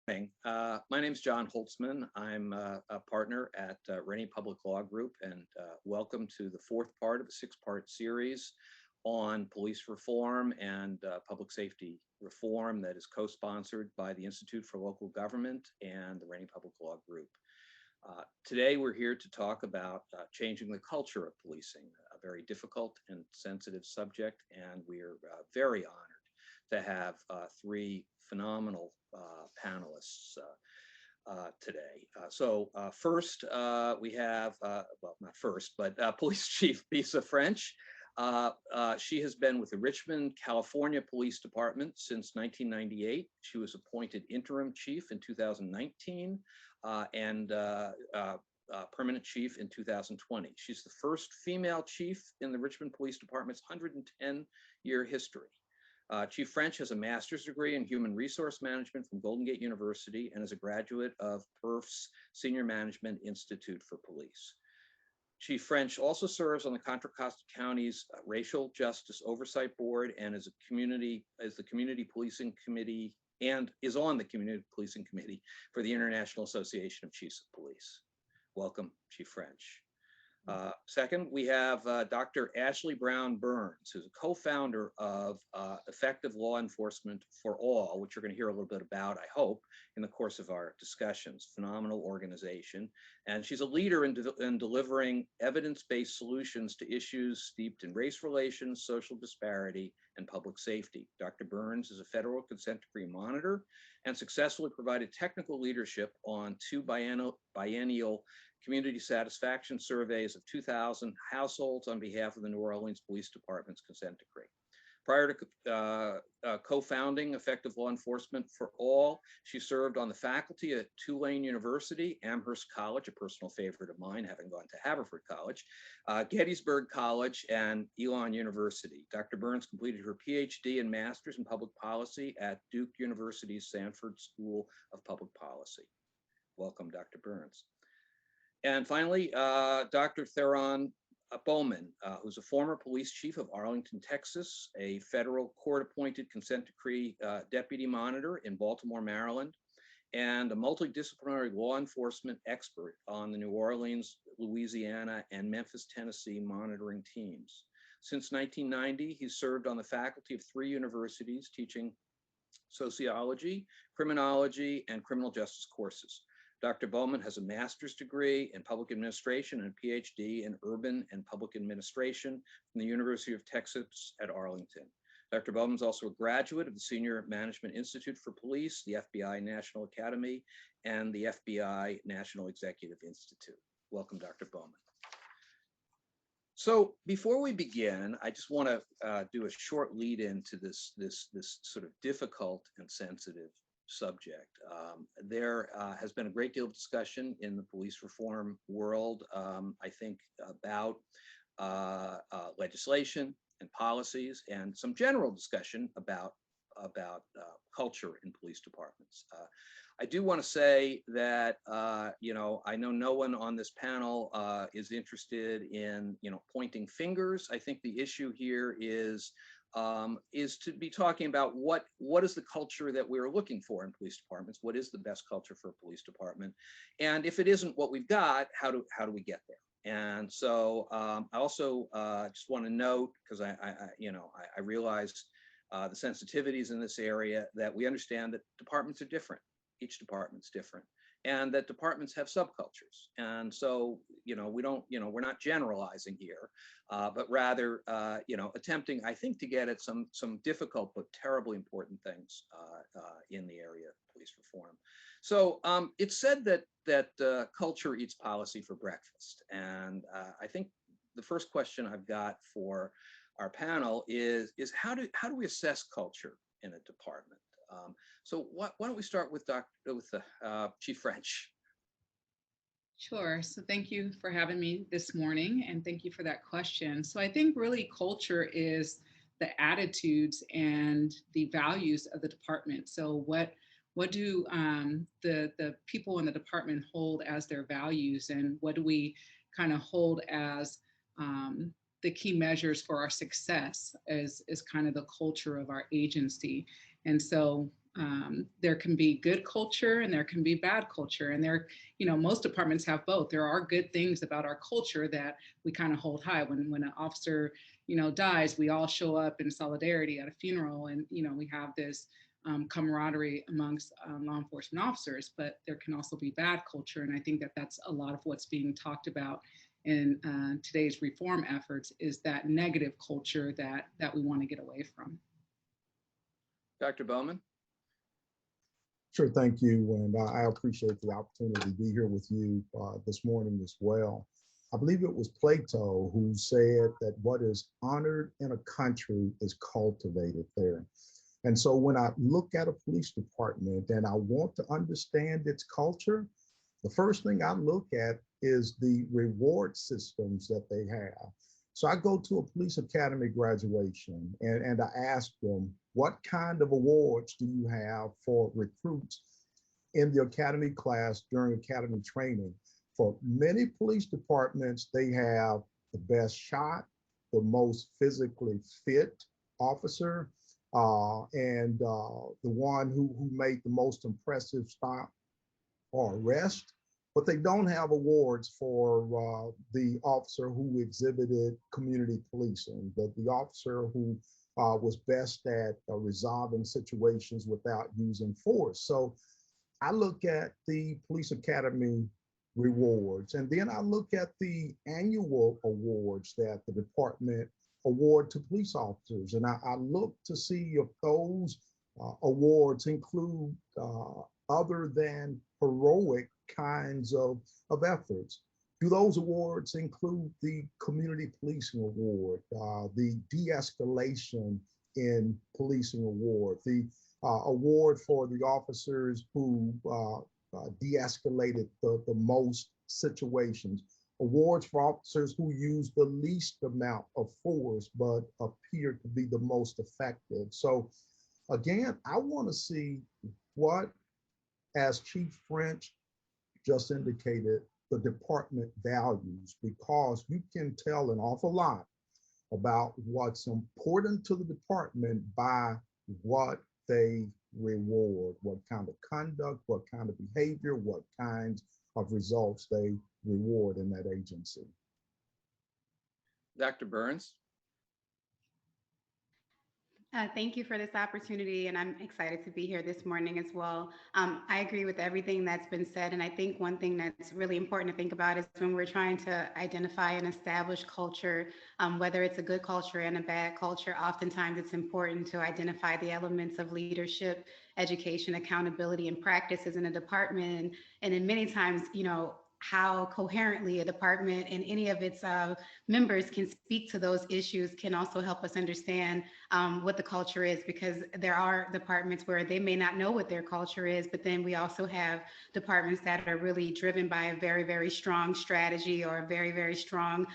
My name is John Holtzman. I'm a partner at Rennie Public Law Group, and welcome to the fourth part of a six-part series on police reform and public safety reform that is co-sponsored by the Institute for Local Government and the Rennie Public Law Group. Today, we're here to talk about changing the culture of policing, a very difficult and sensitive subject, and we're very honored to have three phenomenal panelists today. First, we have, well, not first, but Police Chief Lisa French. She has been with the Richmond, California Police Department since 1998. She was appointed interim chief in 2019 and permanent chief in 2020. She's the first female chief in the Richmond Police Department's 110-year history. Chief French has a master's degree in human resource management from Golden Gate University and is a graduate of PERF's Senior Management Institute for Police. Chief French also serves on the Contra Costa County's Racial Justice Oversight Board and is the Community Policing Committee and is on the Community Policing Committee for the International Association of Chiefs of Police. Welcome, Chief French. Second, we have Dr. Ashley Brown Burns, who's a co-founder of Effective Law Enforcement for All, which you're going to hear a little bit about, I hope, in the course of our discussions. Phenomenal organization. And she's a leader in delivering evidence-based solutions to issues steeped in race relations, social disparity, and public safety. Dr. Burns is a federal consent decree monitor and successfully provided technical leadership on two biennial community satisfaction surveys of 2,000 households on behalf of the New Orleans Police Department's consent decree. Prior to co-founding Effective Law Enforcement for All, she served on the faculty at Tulane University, Amherst College, a personal favorite of mine, having gone to Haverford College, Gettysburg College, and Elon University. Dr. Burns completed her PhD and master's in public policy at Duke University's Sanford School of Public Policy. Welcome, Dr. Burns. And finally, Dr. Theron Bowman, who's a former police chief of Arlington, Texas, a federal court-appointed consent decree deputy monitor in Baltimore, Maryland, and a multidisciplinary law enforcement expert on the New Orleans, Louisiana, and Memphis, Tennessee monitoring teams. Since 1990, he's served on the faculty of three universities teaching sociology, criminology, and criminal justice courses. Dr. Bowman has a master's degree in public administration and a PhD in urban and public administration from the University of Texas at Arlington. Dr. Bowman is also a graduate of the Senior Management Institute for Police, the FBI National Academy, and the FBI National Executive Institute. Welcome, Dr. Bowman. So before we begin, I just want to do a short lead into this sort of difficult and sensitive subject. There has been a great deal of discussion in the police reform world, I think, about legislation and policies, and some general discussion about culture in police departments. I do want to say that you know, I know no one on this panel is interested in pointing fingers. I think the issue here is to be talking about what is the culture that we're looking for in police departments, what is the best culture for a police department, and if it isn't what we've got, how do we get there? And so I also just want to note, because I realize the sensitivities in this area, that we understand that departments are different. Each department's different, and that departments have subcultures. And so, we're not generalizing here, but rather, attempting, I think, to get at some difficult but terribly important things in the area of police reform. So it's said that culture eats policy for breakfast. And I think the first question I've got for our panel is how do we assess culture in a department? So why don't we start with Chief French? Sure. So thank you for having me this morning, and thank you for that question. So I think really culture is the attitudes and the values of the department. So what do the people in the department hold as their values, and what do we kind of hold as the key measures for our success as kind of the culture of our agency? And so there can be good culture and there can be bad culture. And most departments have both. There are good things about our culture that we kind of hold high. When an officer, dies, we all show up in solidarity at a funeral, and we have this camaraderie amongst law enforcement officers. But there can also be bad culture, and I think that that's a lot of what's being talked about in today's reform efforts, is that negative culture that we want to get away from. Dr. Bowman? Sure, thank you. And I appreciate the opportunity to be here with you this morning as well. I believe it was Plato who said that what is honored in a country is cultivated there. And so when I look at a police department and I want to understand its culture, the first thing I look at is the reward systems that they have. So I go to a police academy graduation and I ask them, what kind of awards do you have for recruits in the academy class during academy training? For many police departments, they have the best shot, the most physically fit officer, and the one who made the most impressive stop or arrest, but they don't have awards for the officer who exhibited community policing, the officer who was best at resolving situations without using force. So I look at the police academy rewards, and then I look at the annual awards that the department award to police officers. And I look to see if those awards include other than heroic kinds of efforts. Do those awards include the Community Policing Award, the De-escalation in Policing Award, the award for the officers who de-escalated the most situations, awards for officers who use the least amount of force but appear to be the most effective? So again, I want to see what, as Chief French just indicated, the department values, because you can tell an awful lot about what's important to the department by what they reward, what kind of conduct, what kind of behavior, what kinds of results they reward in that agency. Dr. Burns? Thank you for this opportunity, and I'm excited to be here this morning as well. I agree with everything that's been said, and I think one thing that's really important to think about is when we're trying to identify and establish culture, whether it's a good culture and a bad culture, oftentimes it's important to identify the elements of leadership, education, accountability, and practices in a department. And then many times, how coherently a department and any of its members can speak to those issues can also help us understand what the culture is, because there are departments where they may not know what their culture is, but then we also have departments that are really driven by a very, very strong strategy, or a very, very strong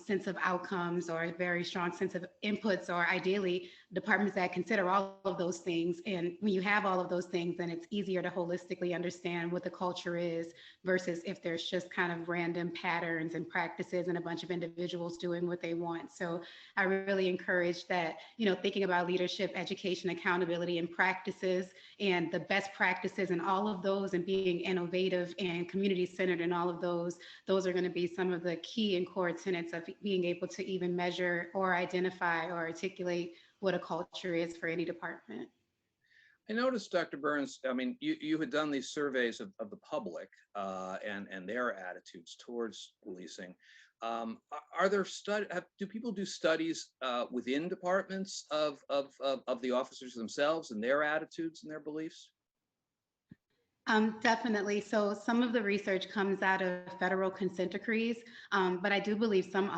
sense of outcomes, or a very strong sense of inputs, or ideally departments that consider all of those things. And when you have all of those things, then it's easier to holistically understand what the culture is, versus if there's just kind of random patterns and practices and a bunch of individuals doing what they want. So I really encourage that, thinking about leadership, education, accountability, and practices, and the best practices and all of those, and being innovative and community-centered and all of those are going to be some of the key and core tenets of being able to even measure or identify or articulate what a culture is for any department. I noticed, Dr. Burns, I mean, you had done these surveys of the public and their attitudes towards policing. Are there do people do studies within departments of the officers themselves and their attitudes and their beliefs? Definitely. So some of the research comes out of federal consent decrees, but I do believe some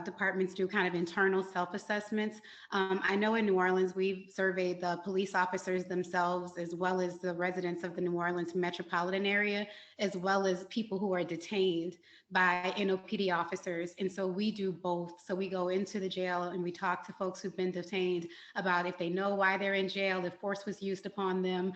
departments do kind of internal self-assessments. I know in New Orleans, we've surveyed the police officers themselves, as well as the residents of the New Orleans metropolitan area, as well as people who are detained by NOPD officers. And so we do both. So we go into the jail and we talk to folks who've been detained about if they know why they're in jail, if force was used upon them,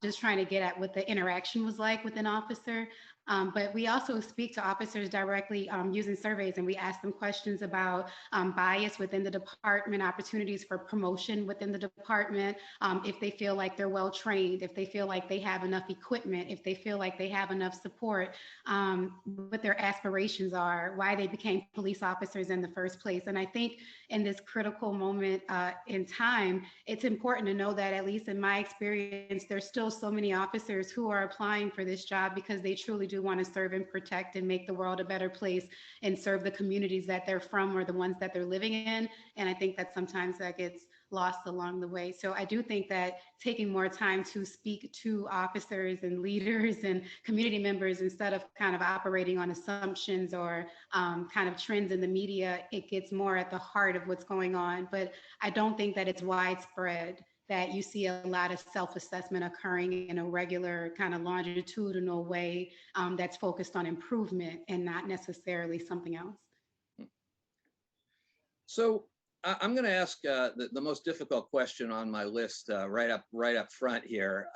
just trying to get at what the interaction was like with an officer. But we also speak to officers directly using surveys, and we ask them questions about bias within the department, opportunities for promotion within the department, if they feel like they're well trained, if they feel like they have enough equipment, if they feel like they have enough support, what their aspirations are, why they became police officers in the first place. And I think in this critical moment in time, it's important to know that, at least in my experience, there's still so many officers who are applying for this job because they truly do want to serve and protect and make the world a better place and serve the communities that they're from or the ones that they're living in. And I think that sometimes that gets lost along the way. So I do think that taking more time to speak to officers and leaders and community members instead of kind of operating on assumptions or kind of trends in the media, it gets more at the heart of what's going on. But I don't think that it's widespread, that you see a lot of self-assessment occurring in a regular kind of longitudinal way that's focused on improvement and not necessarily something else. So I'm going to ask the most difficult question on my list right up front here.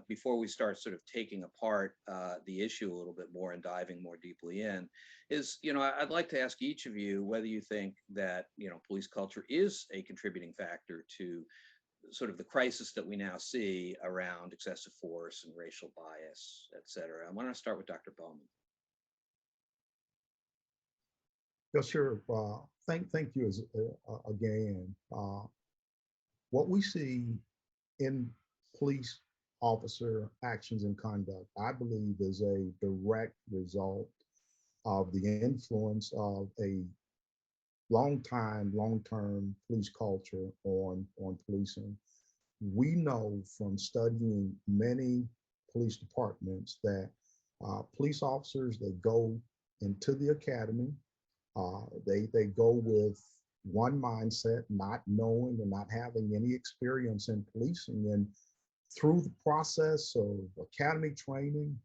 Before we start sort of taking apart the issue a little bit more and diving more deeply in, is, I'd like to ask each of you whether you think that, police culture is a contributing factor to sort of the crisis that we now see around excessive force and racial bias, et cetera. I want to start with Dr. Bowman. Yeah, sure. Thank you again. What we see in police officer actions and conduct, I believe, is a direct result of the influence of a long-term police culture on policing. We know from studying many police departments that police officers, they go into the academy, they go with one mindset, not knowing and not having any experience in policing. And through the process of academy training,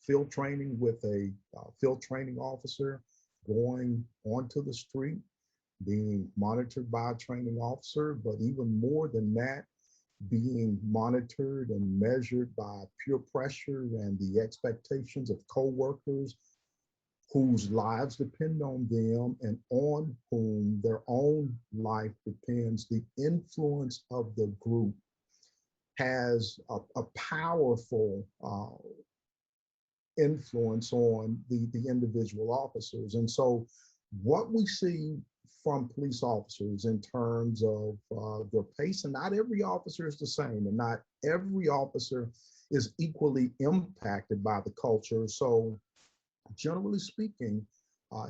field training with a field training officer, going onto the street, being monitored by a training officer, but even more than that, being monitored and measured by peer pressure and the expectations of coworkers whose lives depend on them and on whom their own life depends. The influence of the group has a powerful influence on the individual officers. And so what we see from police officers in terms of their pace, and not every officer is the same, and not every officer is equally impacted by the culture. So generally speaking,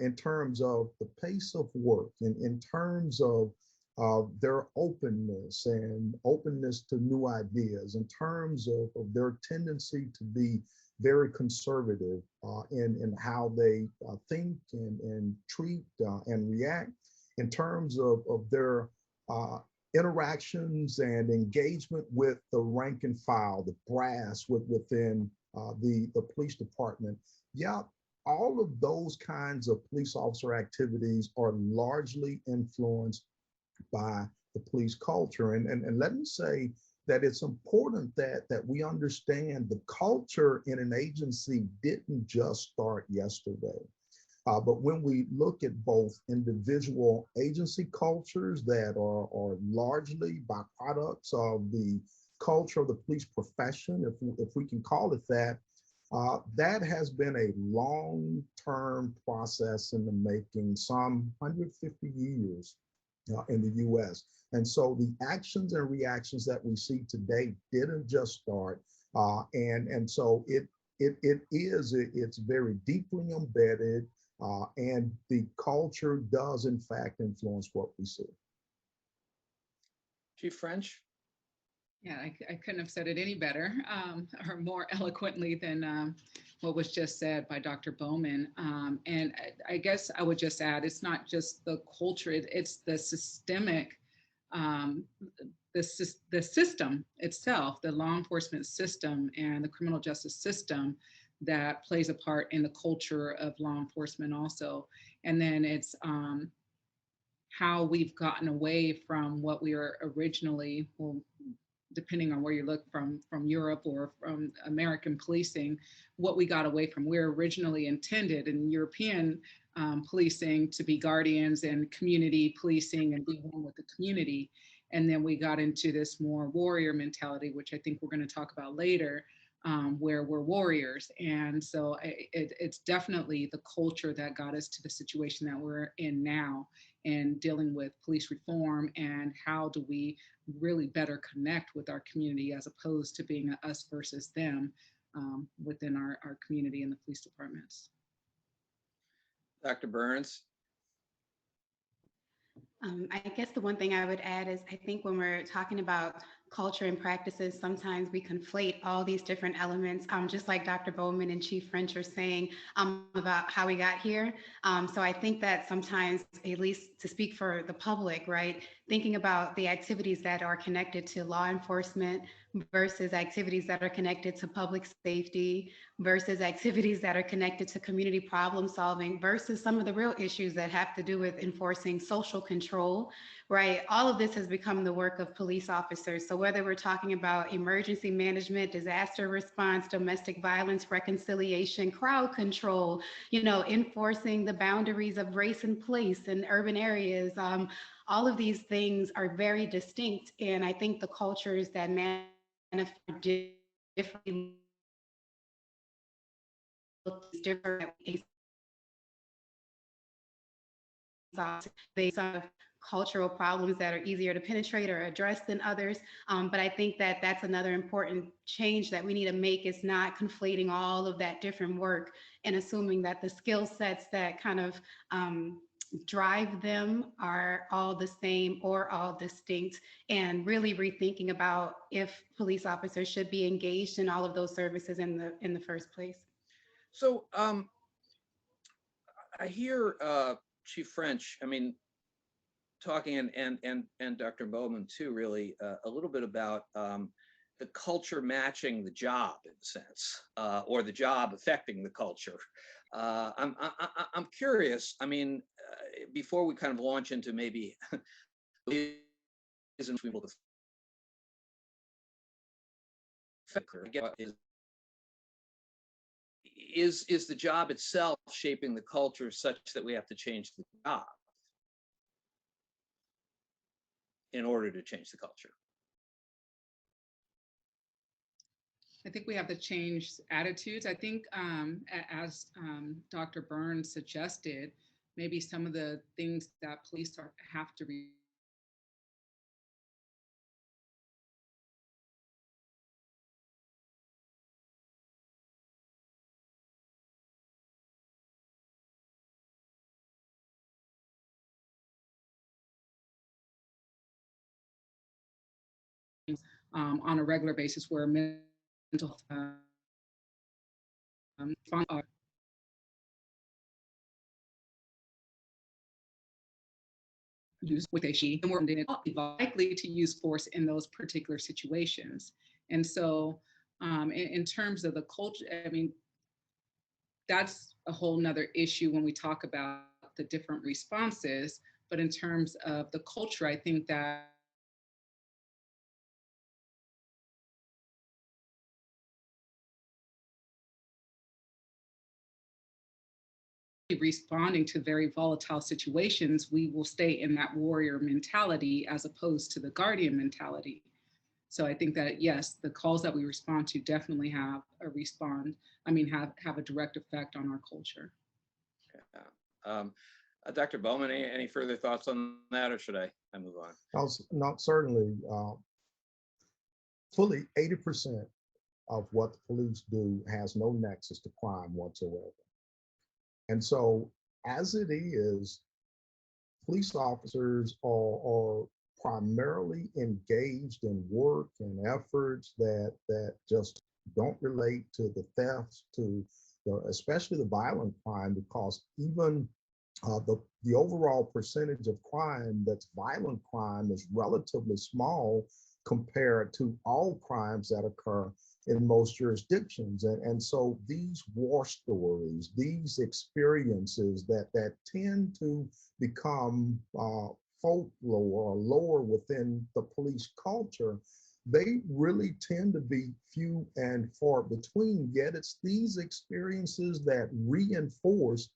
in terms of the pace of work, in terms of their openness and openness to new ideas, in terms of their tendency to be very conservative in how they think and treat and react, in terms of their interactions and engagement with the rank and file, the brass within the police department. Yeah, all of those kinds of police officer activities are largely influenced by the police culture. And let me say that it's important that we understand the culture in an agency didn't just start yesterday. But when we look at both individual agency cultures that are largely byproducts of the culture of the police profession, if we can call it that, that has been a long-term process in the making, some 150 years in the US. And so the actions and reactions that we see today didn't just start. And so it's very deeply embedded, and the culture does in fact influence what we see. Chief French? Yeah, I couldn't have said it any better or more eloquently than what was just said by Dr. Bowman. And I guess I would just add, it's not just the culture, it's the systemic, the system itself, the law enforcement system and the criminal justice system that plays a part in the culture of law enforcement also. And then it's how we've gotten away from what we were originally, well, depending on where you look from Europe or from American policing, what we got away from. We're originally intended in European policing to be guardians and community policing and be one with the community. And then we got into this more warrior mentality, which I think we're going to talk about later, where we're warriors. And so it's definitely the culture that got us to the situation that we're in now, and dealing with police reform and how do we really better connect with our community as opposed to being a us versus them within our community and the police departments. Dr. Burns? I guess the one thing I would add is I think when we're talking about culture and practices, sometimes we conflate all these different elements, just like Dr. Bowman and Chief French are saying about how we got here. So I think that sometimes, at least to speak for the public, right, thinking about the activities that are connected to law enforcement versus activities that are connected to public safety versus activities that are connected to community problem solving versus some of the real issues that have to do with enforcing social control, right? All of this has become the work of police officers. So whether we're talking about emergency management, disaster response, domestic violence, reconciliation, crowd control, enforcing the boundaries of race and place in urban areas, all of these things are very distinct. And I think the cultures that manifest differently different some cultural problems that are easier to penetrate or address than others. But I think that that's another important change that we need to make, is not conflating all of that different work and assuming that the skill sets that kind of drive them are all the same or all distinct, and really rethinking about if police officers should be engaged in all of those services in the first place. So I hear Chief French, talking and Dr. Bowman too, really a little bit about the culture matching the job, in a sense, or the job affecting the culture. I'm curious. Before we kind of launch into maybe isn't people to is the job itself shaping the culture such that we have to change the job in order to change the culture? I think we have to change attitudes. I think as Dr. Burns suggested, maybe some of the things that police have to on a regular basis, where mental use with a she, and we're likely to use force in those particular situations. And so in terms of the culture, that's a whole nother issue when we talk about the different responses. But in terms of the culture, I think that responding to very volatile situations, we will stay in that warrior mentality as opposed to the guardian mentality. So I think that, yes, the calls that we respond to definitely have a direct effect on our culture. Yeah. Dr. Bowman, any further thoughts on that, or should I move on? Not certainly. Fully 80% of what the police do has no nexus to crime whatsoever. And so, as it is, police officers are primarily engaged in work and efforts that just don't relate to the thefts, especially the violent crime, because even the overall percentage of crime that's violent crime is relatively small compared to all crimes that occur in most jurisdictions. And so these war stories, these experiences that tend to become folklore or lore within the police culture, they really tend to be few and far between, yet it's these experiences that reinforce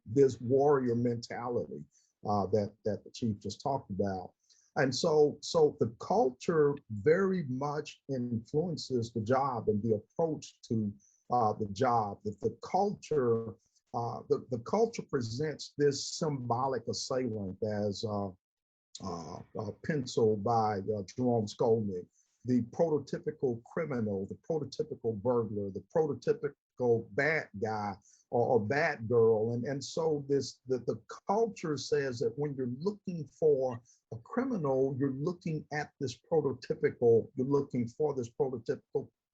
this warrior mentality that the chief just talked about. And so the culture very much influences the job and the approach to the job. That the culture presents this symbolic assailant as penciled by Jerome Skolnick, the prototypical criminal, the prototypical burglar, the prototypical bad guy or bad girl. And so the culture says that when you're looking for a criminal, you're looking for this prototypical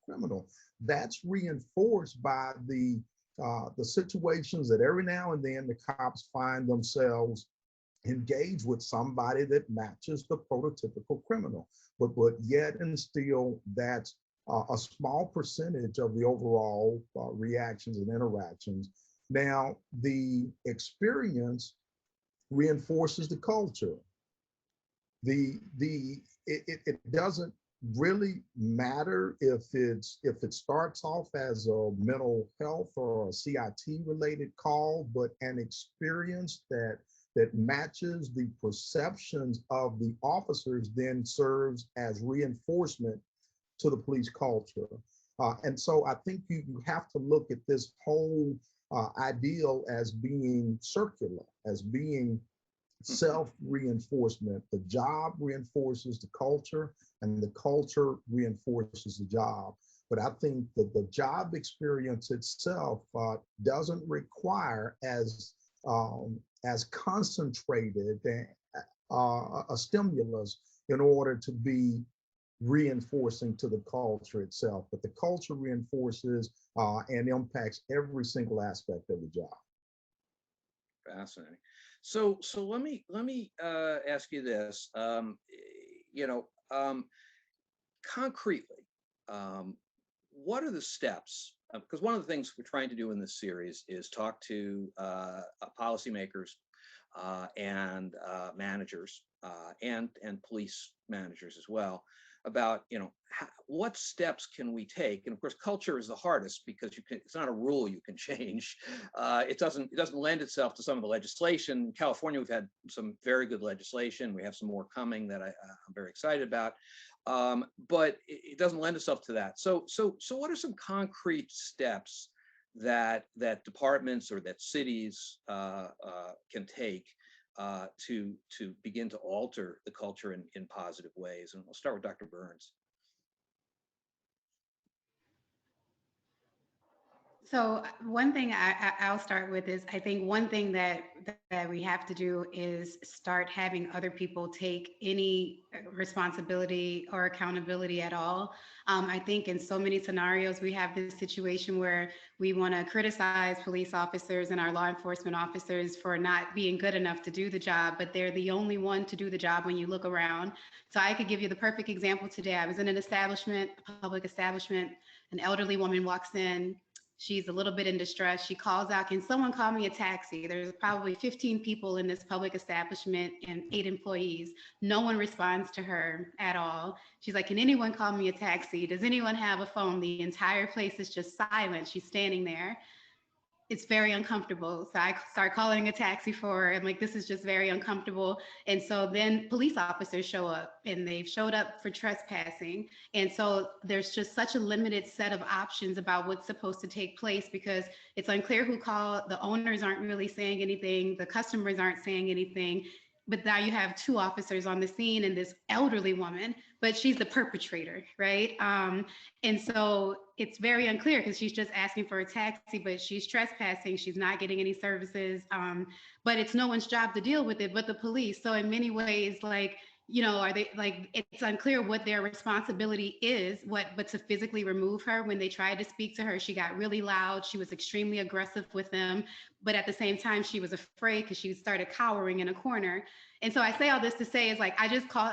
criminal. That's reinforced by the situations that every now and then the cops find themselves engage with somebody that matches the prototypical criminal, but yet and still that's a small percentage of the overall reactions and interactions. Now, the experience reinforces the culture. It doesn't really matter if it starts off as a mental health or a CIT related call, but an experience that matches the perceptions of the officers then serves as reinforcement to the police culture. And so I think you have to look at this whole ideal as being circular, as being self-reinforcement. The job reinforces the culture and the culture reinforces the job. But I think that the job experience itself doesn't require as concentrated a stimulus in order to be reinforcing to the culture itself. But the culture reinforces and impacts every single aspect of the job. Fascinating. So let me ask you this. Concretely, what are the steps? Because one of the things we're trying to do in this series is talk to policymakers and managers and police managers as well about what steps can we take. And of course culture is the hardest because it's not a rule you can change. It doesn't lend itself to some of the legislation. In California we've had some very good legislation. We have some more coming that I'm very excited about. But it doesn't lend itself to that. So what are some concrete steps that departments or that cities can take to begin to alter the culture in positive ways? And we'll start with Dr. Burns. So one thing I'll start with is I think one thing that we have to do is start having other people take any responsibility or accountability at all. I think in so many scenarios, we have this situation where we want to criticize police officers and our law enforcement officers for not being good enough to do the job, but they're the only one to do the job when you look around. So I could give you the perfect example today. I was in an establishment, a public establishment, an elderly woman walks in. She's a little bit in distress. She calls out, "Can someone call me a taxi?" There's probably 15 people in this public establishment and 8 employees. No one responds to her at all. She's like, "Can anyone call me a taxi? Does anyone have a phone?" The entire place is just silent. She's standing there. It's very uncomfortable. So I start calling a taxi for her. I'm like, this is just very uncomfortable. And so then police officers show up, and they've showed up for trespassing. And so there's just such a limited set of options about what's supposed to take place because it's unclear who called. The owners aren't really saying anything. The customers aren't saying anything. But now you have 2 officers on the scene and this elderly woman, but she's the perpetrator, right? And so it's very unclear because she's just asking for a taxi, but she's trespassing. She's not getting any services, but it's no one's job to deal with it but the police. So in many ways, like, are they like, it's unclear what their responsibility is, but to physically remove her. When they tried to speak to her, she got really loud. She was extremely aggressive with them. But at the same time, she was afraid because she started cowering in a corner. And so I say all this to say is like, I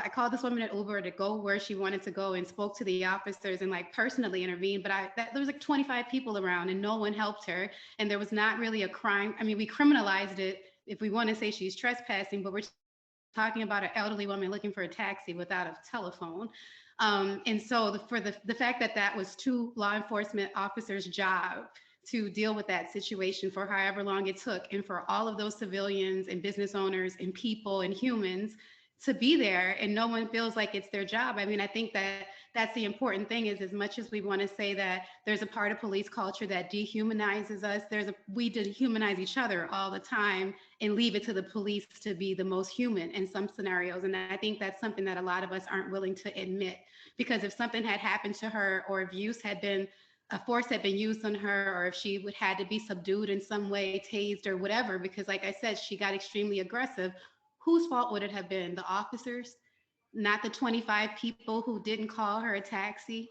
called this woman an Uber to go where she wanted to go and spoke to the officers and like personally intervened. But there was like 25 people around and no one helped her. And there was not really a crime. I mean, we criminalized it if we want to say she's trespassing, but we're talking about an elderly woman looking for a taxi without a telephone. And so for the fact that that was two law enforcement officers' job to deal with that situation for however long it took, and for all of those civilians and business owners and people and humans to be there, and no one feels like it's their job. I mean, I think that that's the important thing, is as much as we want to say that there's a part of police culture that dehumanizes us, we dehumanize each other all the time and leave it to the police to be the most human in some scenarios. And I think that's something that a lot of us aren't willing to admit, because if something had happened to her, or if a force had been used on her, or if she would had to be subdued in some way, tased or whatever, because like I said, she got extremely aggressive, whose fault would it have been? The officers? Not the 25 people who didn't call her a taxi,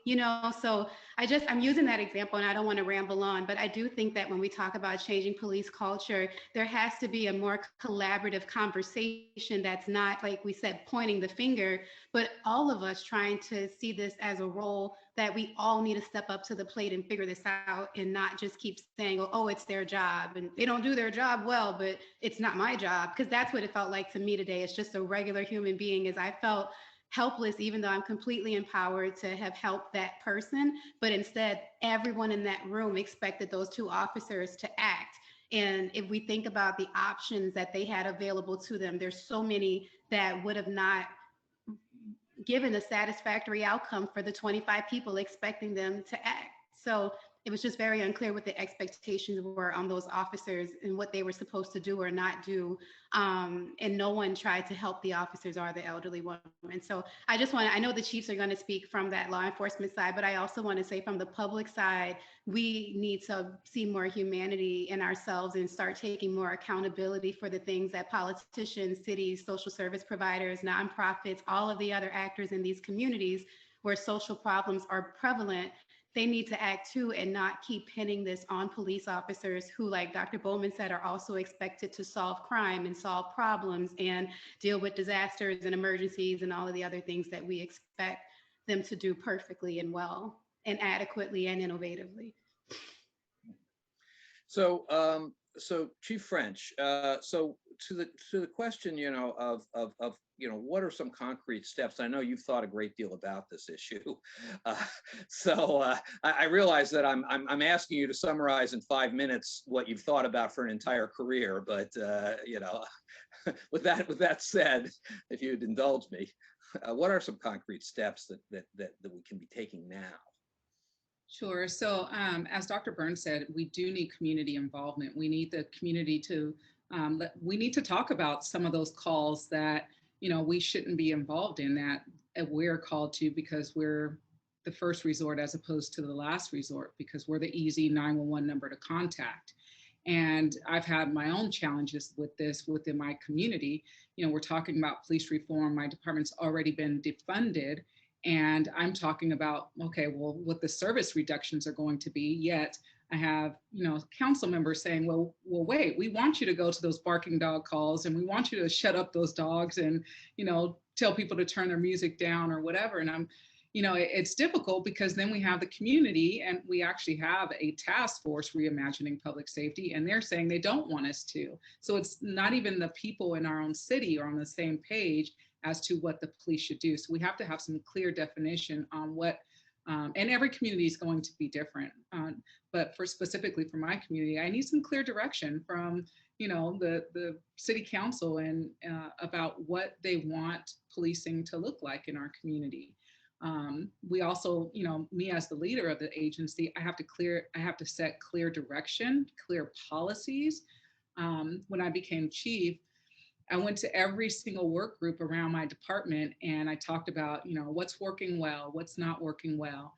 So I'm using that example, and I don't want to ramble on, but I do think that when we talk about changing police culture, there has to be a more collaborative conversation that's not, like we said, pointing the finger, but all of us trying to see this as a role that we all need to step up to the plate and figure this out, and not just keep saying, oh, it's their job and they don't do their job well, but it's not my job. Because that's what it felt like to me today. It's just a regular human being, as I felt helpless, even though I'm completely empowered to have helped that person. But instead, everyone in that room expected those two officers to act. And if we think about the options that they had available to them, there's so many that would have not given a satisfactory outcome for the 25 people expecting them to act. So it was just very unclear what the expectations were on those officers and what they were supposed to do or not do. And no one tried to help the officers or the elderly woman. So I know the chiefs are going to speak from that law enforcement side, but I also want to say from the public side, we need to see more humanity in ourselves and start taking more accountability for the things that politicians, cities, social service providers, nonprofits, all of the other actors in these communities where social problems are prevalent. They need to act too, and not keep pinning this on police officers who, like Dr. Bowman said, are also expected to solve crime and solve problems and deal with disasters and emergencies and all of the other things that we expect them to do perfectly and well and adequately and innovatively. So Chief French, so to the question, of what are some concrete steps? I know you've thought a great deal about this issue, I realize that I'm asking you to summarize in 5 minutes what you've thought about for an entire career. But with that said, if you'd indulge me, what are some concrete steps that we can be taking now? Sure. So as Dr. Burns said, we do need community involvement. We need the community to, we need to talk about some of those calls that, we shouldn't be involved in, that we're called to because we're the first resort as opposed to the last resort, because we're the easy 911 number to contact. And I've had my own challenges with this within my community. We're talking about police reform. My department's already been defunded. And I'm talking about, okay, well, what the service reductions are going to be, yet I have, council members saying, well, wait, we want you to go to those barking dog calls, and we want you to shut up those dogs and, tell people to turn their music down or whatever. And I'm, it's difficult, because then we have the community, and we actually have a task force reimagining public safety, and they're saying they don't want us to. So it's not even the people in our own city are on the same page as to what the police should do. So we have to have some clear definition on what, and every community is going to be different. But specifically for my community, I need some clear direction from, the city council and about what they want policing to look like in our community. We also, me as the leader of the agency, I have to set clear direction, clear policies. When I became chief, I went to every single work group around my department, and I talked about, what's working well, what's not working well.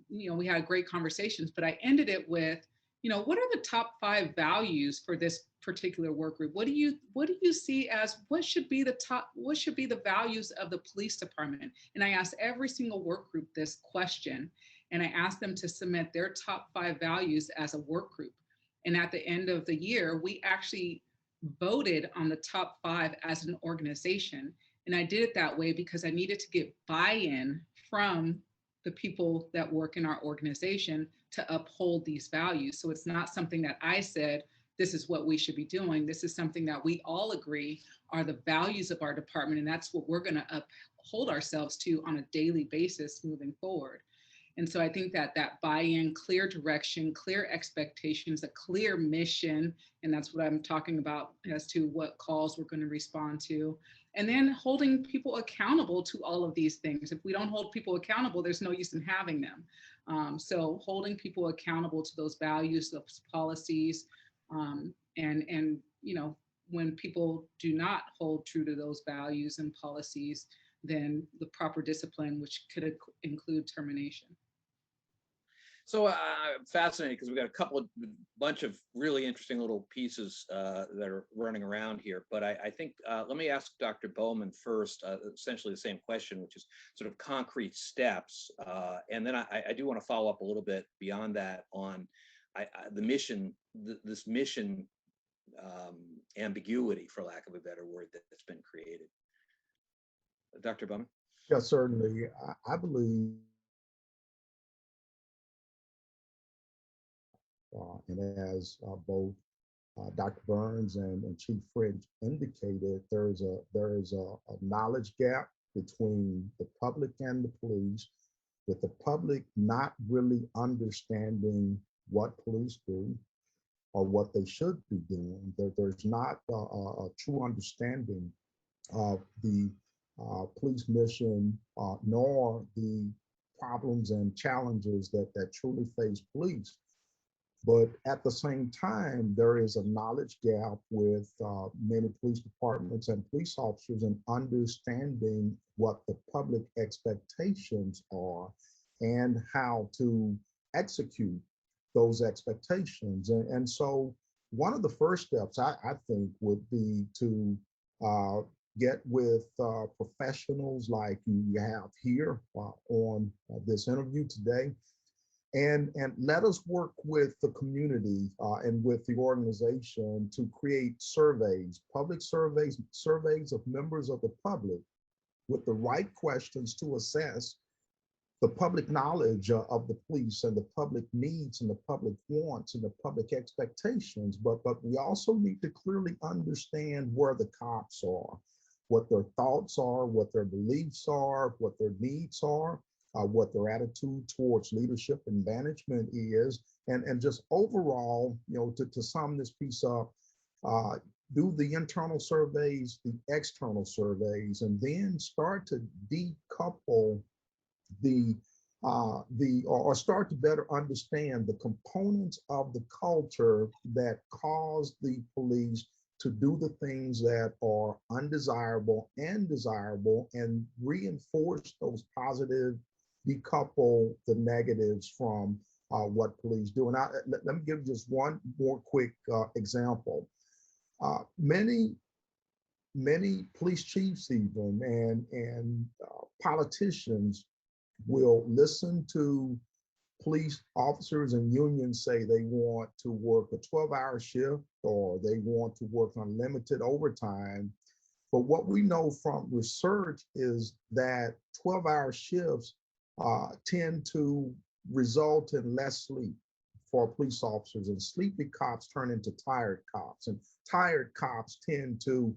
We had great conversations, but I ended it with, what are the top 5 values for this particular work group? What do you see as what should be the values of the police department? And I asked every single work group this question, and I asked them to submit their top 5 values as a work group. And at the end of the year, we actually voted on the top 5 as an organization. And I did it that way because I needed to get buy-in from the people that work in our organization to uphold these values. So it's not something that I said, this is what we should be doing. This is something that we all agree are the values of our department, and that's what we're going to hold ourselves to on a daily basis moving forward. And so I think that that buy-in, clear direction, clear expectations, a clear mission, and that's what I'm talking about as to what calls we're going to respond to. And then holding people accountable to all of these things. If we don't hold people accountable, there's no use in having them. So holding people accountable to those values, those policies, and you know, when people do not hold true to those values and policies, then the proper discipline, which could include termination. So I'm fascinated because we've got a bunch of really interesting little pieces that are running around here. But I think let me ask Dr. Bowman first, essentially the same question, which is sort of concrete steps. And then I do want to follow up a little bit beyond that on the mission, this mission ambiguity, for lack of a better word, that's been created. Dr. Bowman? Yeah, certainly. I believe, and as both Dr. Burns and Chief French indicated, there is a knowledge gap between the public and the police, with the public not really understanding what police do or what they should be doing. There's not a true understanding of the police mission, nor the problems and challenges that truly face police. But at the same time, there is a knowledge gap with many police departments and police officers in understanding what the public expectations are and how to execute those expectations. And so one of the first steps I think would be to get with professionals like you have here on this interview today, and let us work with the community and with the organization to create surveys, public surveys of members of the public with the right questions to assess the public knowledge of the police and the public needs and the public wants and the public expectations. But we also need to clearly understand where the cops are, what their thoughts are, what their beliefs are, what their needs are, what their attitude towards leadership and management is, and just overall, you know, to sum this piece up, do the internal surveys, the external surveys, and then start to decouple or start to better understand the components of the culture that cause the police to do the things that are undesirable and desirable, and reinforce those positive, decouple the negatives from what police do. And let me give just one more quick example. Many police chiefs even and politicians will listen to police officers and unions say they want to work a 12-hour shift or they want to work unlimited overtime. But what we know from research is that 12-hour shifts tend to result in less sleep for police officers, and sleepy cops turn into tired cops, and tired cops tend to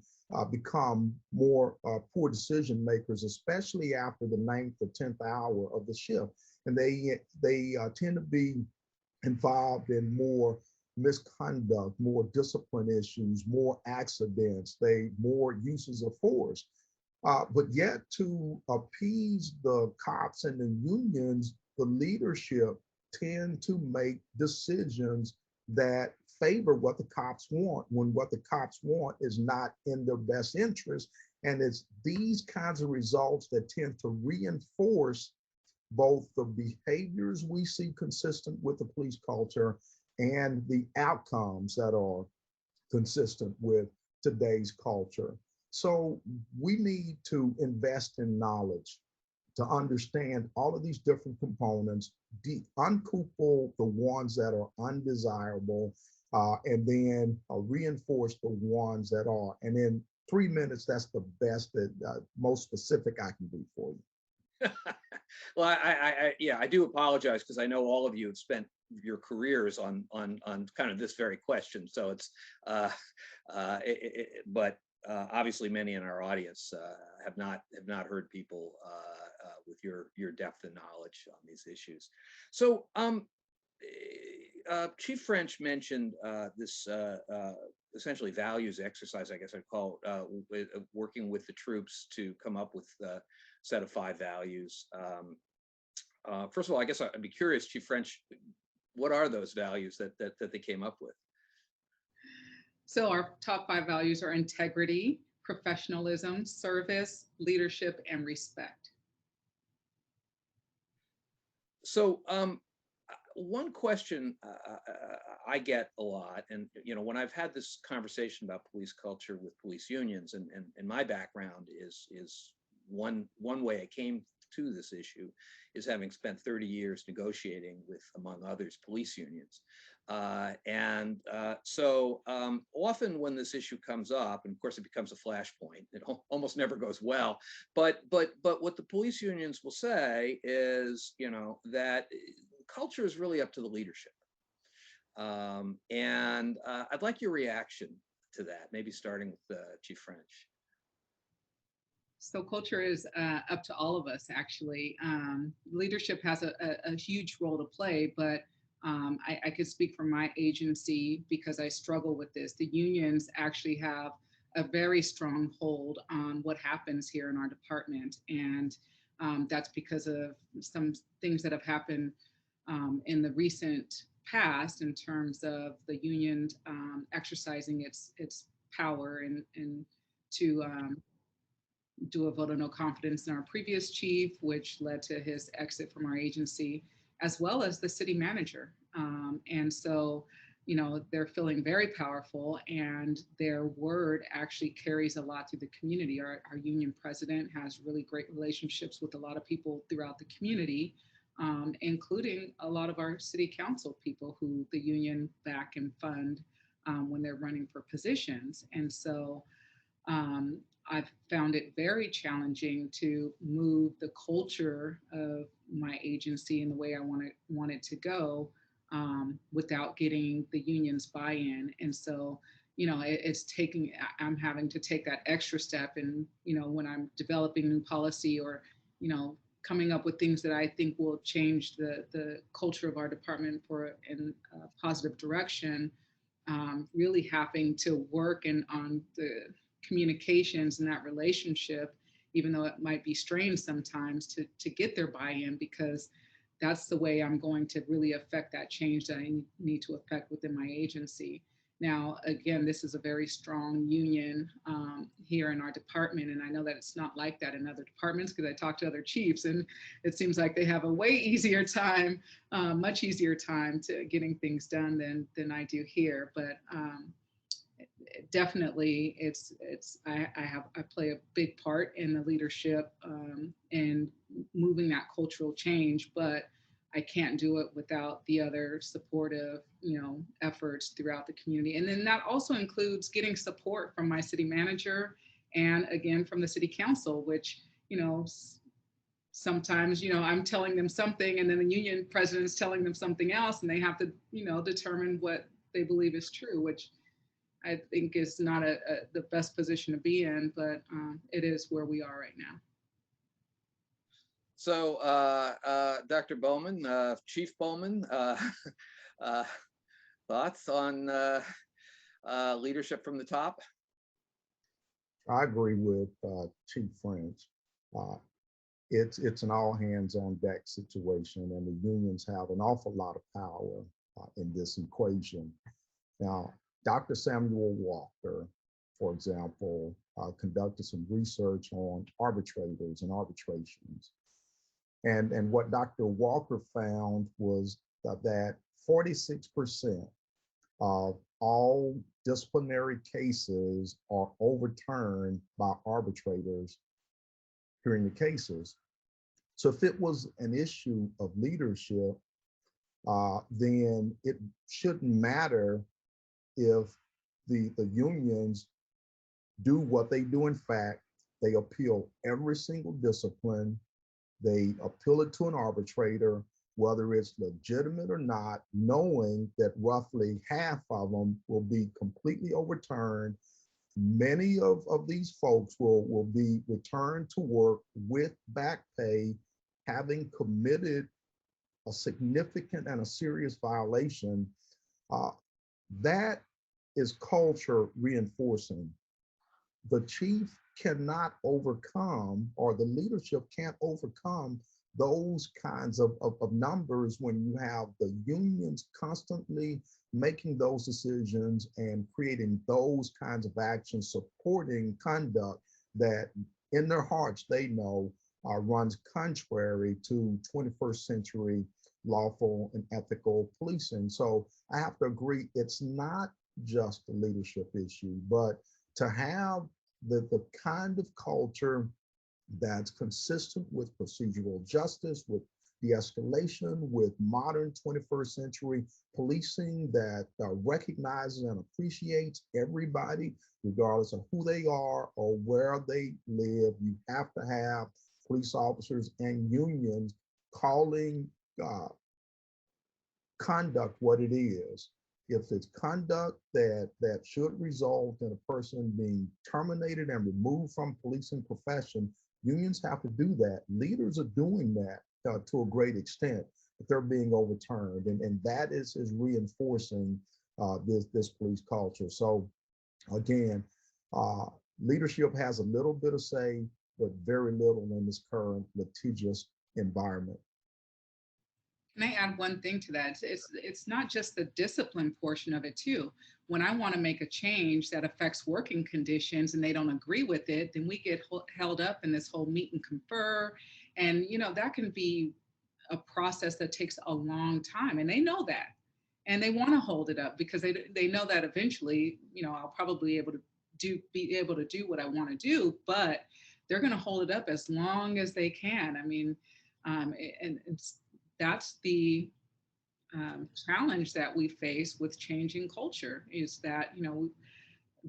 become more poor decision makers, especially after the 9th or 10th hour of the shift. And they tend to be involved in more misconduct, more discipline issues, more accidents, more uses of force. But yet, to appease the cops and the unions, the leadership tend to make decisions that favor what the cops want, when what the cops want is not in their best interest. And it's these kinds of results that tend to reinforce both the behaviors we see consistent with the police culture and the outcomes that are consistent with today's culture. So we need to invest in knowledge to understand all of these different components, uncouple the ones that are undesirable, and then reinforce the ones that are. And in 3 minutes, that's the best, most specific I can be for you. Well, I do apologize because I know all of you have spent your careers on kind of this very question. So it's, but obviously many in our audience have not heard people with your depth and knowledge on these issues. So Chief French mentioned this essentially values exercise, I guess I'd call it, working with the troops to come up with a set of 5 values. First of all, I guess I'd be curious, Chief French, what are those values that they came up with? So our top 5 values are integrity, professionalism, service, leadership, and respect. So one question I get a lot, and when I've had this conversation about police culture with police unions, and my background is one way I came to this issue is having spent 30 years negotiating with, among others, police unions. So often when this issue comes up, and of course it becomes a flashpoint, it almost never goes well, but what the police unions will say is, that culture is really up to the leadership. I'd like your reaction to that, maybe starting with Chief French. So culture is up to all of us, actually. Leadership has a huge role to play, but I could speak for my agency because I struggle with this. The unions actually have a very strong hold on what happens here in our department. And that's because of some things that have happened in the recent past in terms of the union exercising its power and to do a vote of no confidence in our previous chief, which led to his exit from our agency, as well as the city manager. And so, they're feeling very powerful, and their word actually carries a lot through the community. Our union president has really great relationships with a lot of people throughout the community, including a lot of our city council people who the union back and fund when they're running for positions. And so I've found it very challenging to move the culture of my agency in the way I want it to go without getting the union's buy-in. And so, I'm having to take that extra step. And, when I'm developing new policy or, coming up with things that I think will change the culture of our department in a positive direction, really having to work on the communications and that relationship, even though it might be strained sometimes to get their buy-in, because that's the way I'm going to really affect that change that I need to affect within my agency. Now, again, this is a very strong union here in our department, and I know that it's not like that in other departments because I talk to other chiefs, and it seems like they have a way easier time, much easier time to getting things done than I do here. But definitely, I play a big part in the leadership and moving that cultural change, but I can't do it without the other supportive, efforts throughout the community. And then that also includes getting support from my city manager and again from the city council, which, sometimes, I'm telling them something and then the union president is telling them something else, and they have to, determine what they believe is true, which I think is not the best position to be in, but it is where we are right now. So, Dr. Bowman, Chief Bowman, thoughts on leadership from the top? I agree with Chief French. It's an all hands on deck situation, and the unions have an awful lot of power in this equation. Now, Dr. Samuel Walker, for example, conducted some research on arbitrators and arbitrations. And what Dr. Walker found was that 46% of all disciplinary cases are overturned by arbitrators hearing the cases. So if it was an issue of leadership, then it shouldn't matter if the unions do what they do. In fact, they appeal every single discipline. They appeal it to an arbitrator, whether it's legitimate or not, knowing that roughly half of them will be completely overturned Many of these folks will be returned to work with back pay, having committed a significant and a serious violation. Uh, that is culture reinforcing. The chief cannot overcome, or the leadership can't overcome those kinds of numbers when you have the unions constantly making those decisions and creating those kinds of actions, supporting conduct that in their hearts they know runs contrary to 21st century lawful and ethical policing. So I have to agree, it's not just a leadership issue, but to have the kind of culture that's consistent with procedural justice, with de-escalation, with modern 21st century policing that recognizes and appreciates everybody, regardless of who they are or where they live. You have to have police officers and unions calling conduct what it is. If it's conduct that should result in a person being terminated and removed from policing profession, unions have to do that. Leaders are doing that to a great extent, but they're being overturned, and that is reinforcing this police culture. So again, leadership has a little bit of say, but very little in this current litigious environment. Can I add one thing to that? It's not just the discipline portion of it too. When I want to make a change that affects working conditions and they don't agree with it, then we get held up in this whole meet and confer. And, that can be a process that takes a long time, and they know that. And they want to hold it up because they know that eventually, I'll probably be able to do what I want to do, but they're going to hold it up as long as they can. I mean, and that's the challenge that we face with changing culture, is that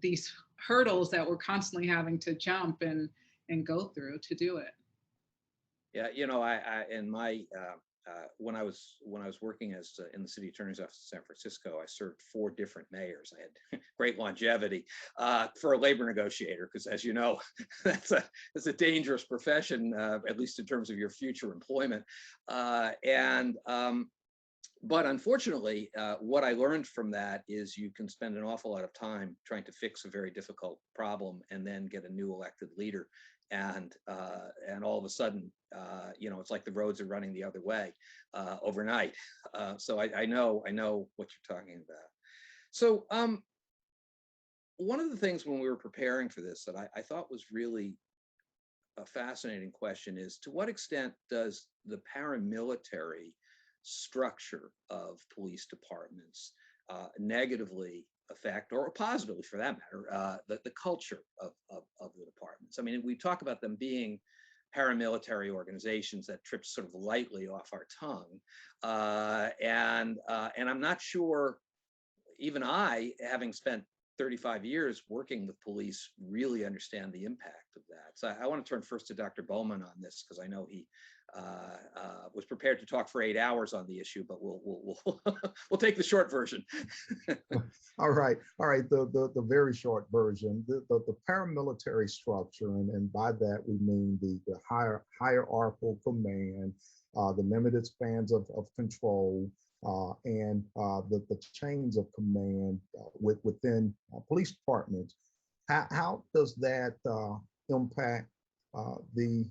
these hurdles that we're constantly having to jump and go through to do it. Yeah, I in my when I was working as in the city attorney's office in San Francisco, I served 4 different mayors. I had great longevity for a labor negotiator, because, as you know, that's a dangerous profession, at least in terms of your future employment. But unfortunately, what I learned from that is you can spend an awful lot of time trying to fix a very difficult problem and then get a new elected leader. And all of a sudden, it's like the roads are running the other way overnight. So I know what you're talking about. So one of the things when we were preparing for this that I thought was really a fascinating question is, to what extent does the paramilitary structure of police departments negatively affect, or positively for that matter, the culture of the departments? I mean, we talk about them being paramilitary organizations, that trips sort of lightly off our tongue, and I'm not sure, even I, having spent 35 years working with police, really understand the impact of that. So I want to turn first to Dr. Bowman on this, because I know he was prepared to talk for 8 hours on the issue, but we'll take the short version. All right. The very short version, the paramilitary structure, and by that we mean the hierarchical command, the limited spans of control, and the chains of command within police departments. How does that impact the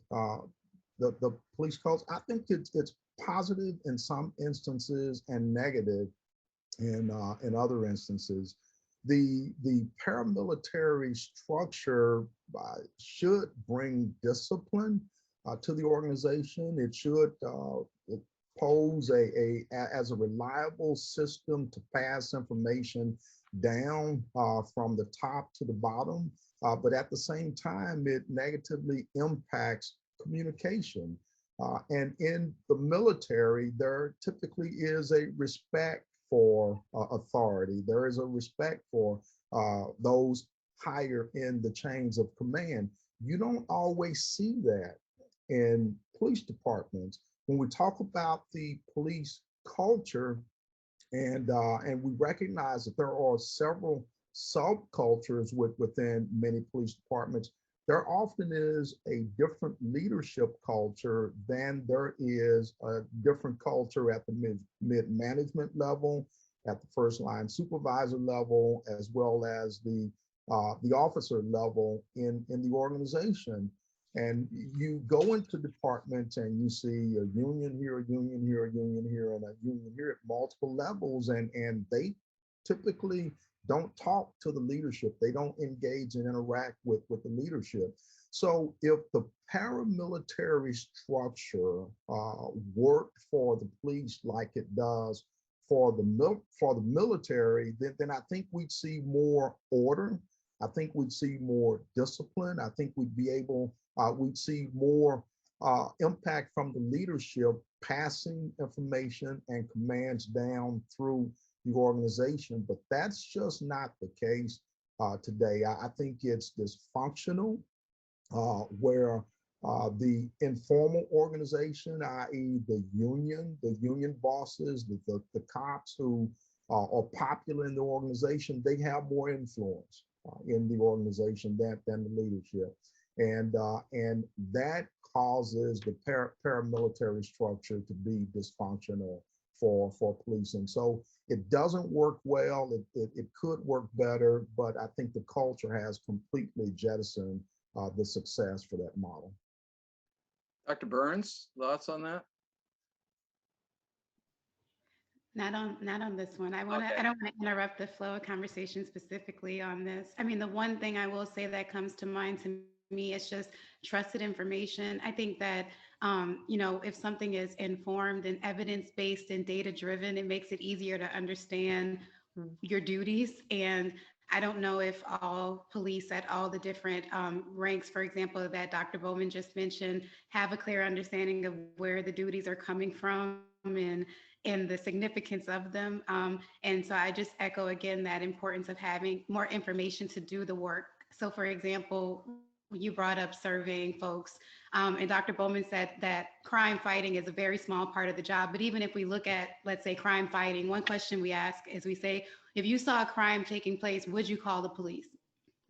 police culture? I think it's positive in some instances and negative in other instances. The paramilitary structure should bring discipline to the organization. It should pose as a reliable system to pass information down from the top to the bottom, but at the same time, it negatively impacts communication. And in the military, there typically is a respect for authority. There is a respect for those higher in the chains of command. You don't always see that in police departments. When we talk about the police culture, and we recognize that there are several subcultures within many police departments, there often is a different leadership culture than there is a different culture at the mid management level, at the first line supervisor level, as well as the officer level in the organization. And you go into departments and you see a union here, a union here, a union here, and a union here at multiple levels, and they typically don't talk to the leadership. They don't engage and interact with the leadership. So if the paramilitary structure worked for the police like it does for the military, then I think we'd see more order. I think we'd see more discipline. I think we'd see more impact from the leadership passing information and commands down through the organization. But that's just not the case today. I think it's dysfunctional where the informal organization, i.e. the union bosses, the cops who are popular in the organization, they have more influence in the organization than the leadership. And that causes the paramilitary structure to be dysfunctional for policing. So it doesn't work well. It could work better, but I think the culture has completely jettisoned the success for that model. Dr. Burns, thoughts on that? Not on this one. I Okay. don't want to interrupt the flow of conversation specifically on this. I mean, the one thing I will say that comes to mind to me is just trusted information. I think that if something is informed and evidence-based and data-driven, it makes it easier to understand your duties. And I don't know if all police at all the different ranks, for example, that Dr. Bowman just mentioned, have a clear understanding of where the duties are coming from and the significance of them. And so I just echo again that importance of having more information to do the work. So for example, you brought up surveying folks, and Dr. Bowman said that crime fighting is a very small part of the job. But even if we look at, let's say, crime fighting, one question we ask is we say, if you saw a crime taking place, would you call the police?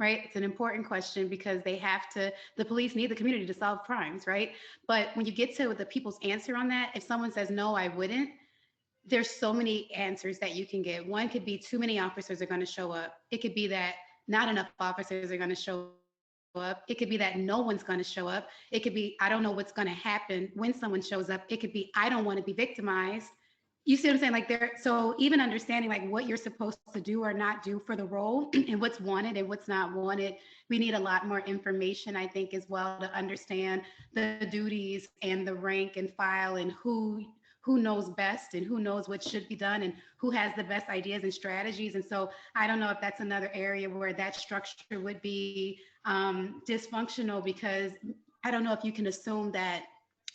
Right? It's an important question because the police need the community to solve crimes, right? But when you get to the people's answer on that, if someone says, no, I wouldn't, there's so many answers that you can get. One could be too many officers are going to show up. It could be that not enough officers are going to show up. It could be that no one's going to show up. It could be, I don't know what's going to happen when someone shows up. It could be, I don't want to be victimized. You see what I'm saying? Like so even understanding like what you're supposed to do or not do for the role and what's wanted and what's not wanted, we need a lot more information, I think, as well to understand the duties and the rank and file and who knows best and who knows what should be done and who has the best ideas and strategies. And so I don't know if that's another area where that structure would be dysfunctional, because I don't know if you can assume that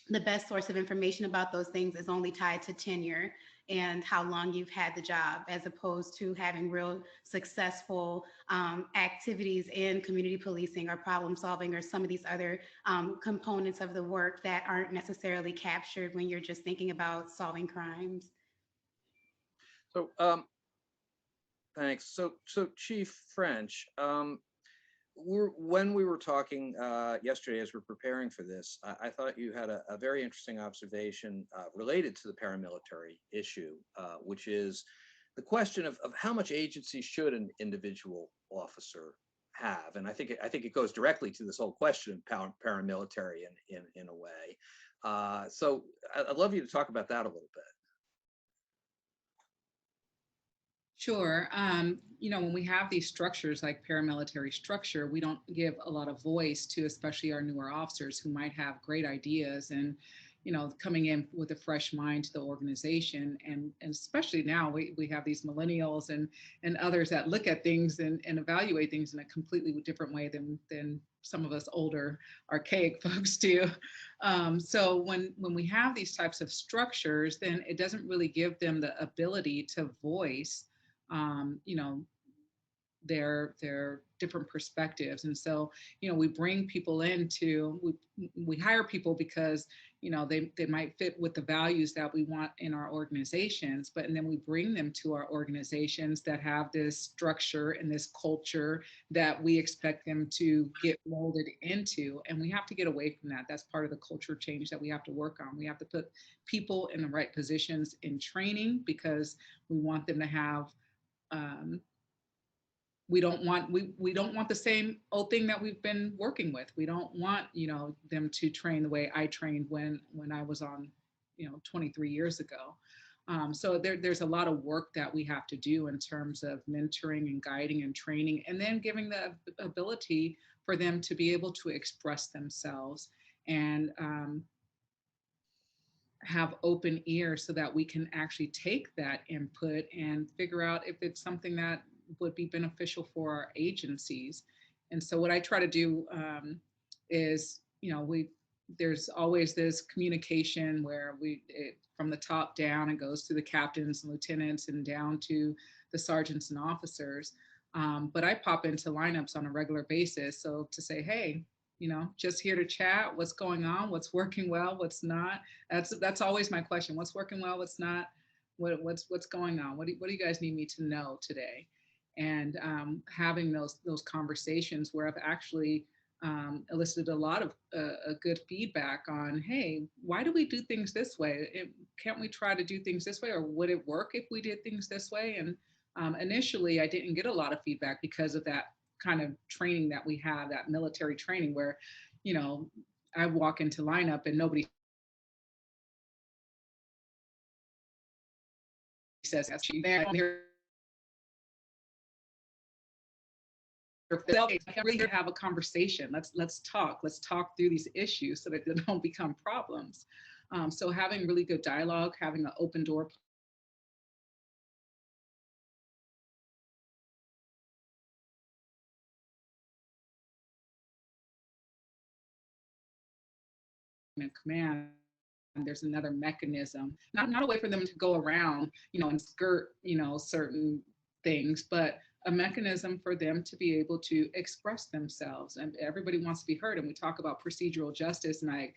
the best source of information about those things is only tied to tenure and how long you've had the job, as opposed to having real successful activities in community policing or problem solving or some of these other components of the work that aren't necessarily captured when you're just thinking about solving crimes. So thanks. So Chief French, when we were talking yesterday as we're preparing for this, I thought you had a very interesting observation related to the paramilitary issue, which is the question of how much agency should an individual officer have. And I think it goes directly to this whole question of paramilitary in a way. So I'd love you to talk about that a little bit. Sure. When we have these structures like paramilitary structure, we don't give a lot of voice to especially our newer officers who might have great ideas and, coming in with a fresh mind to the organization. And especially now we have these millennials and others that look at things and evaluate things in a completely different way than some of us older archaic folks do. So when we have these types of structures, then it doesn't really give them the ability to voice their different perspectives. And so, we bring people we hire people because, they might fit with the values that we want in our organizations, but and then we bring them to our organizations that have this structure and this culture that we expect them to get molded into. And we have to get away from that. That's part of the culture change that we have to work on. We have to put people in the right positions in training because we want them to have we don't want the same old thing that we've been working with. We don't want, them to train the way I trained when I was on, 23 years ago. So there's a lot of work that we have to do in terms of mentoring and guiding and training, and then giving the ability for them to be able to express themselves and have open ears so that we can actually take that input and figure out if it's something that would be beneficial for our agencies. And so what I try to do is, there's always this communication where from the top down, it goes to the captains and lieutenants and down to the sergeants and officers. But I pop into lineups on a regular basis. So to say, hey, just here to chat, what's going on, what's working well, what's not. That's always my question. What's working well, what's not, what's going on? What do you guys need me to know today? And having those conversations where I've actually elicited a lot of good feedback on, hey, why do we do things this way? Can't we try to do things this way? Or would it work if we did things this way? And initially, I didn't get a lot of feedback because of that kind of training that we have, that military training where, I walk into lineup and nobody says, I can't really have a conversation. Let's talk through these issues so that they don't become problems. So having really good dialogue, having an open door in command, there's another mechanism, not a way for them to go around, and skirt, certain things, but a mechanism for them to be able to express themselves. And everybody wants to be heard. And we talk about procedural justice, and I,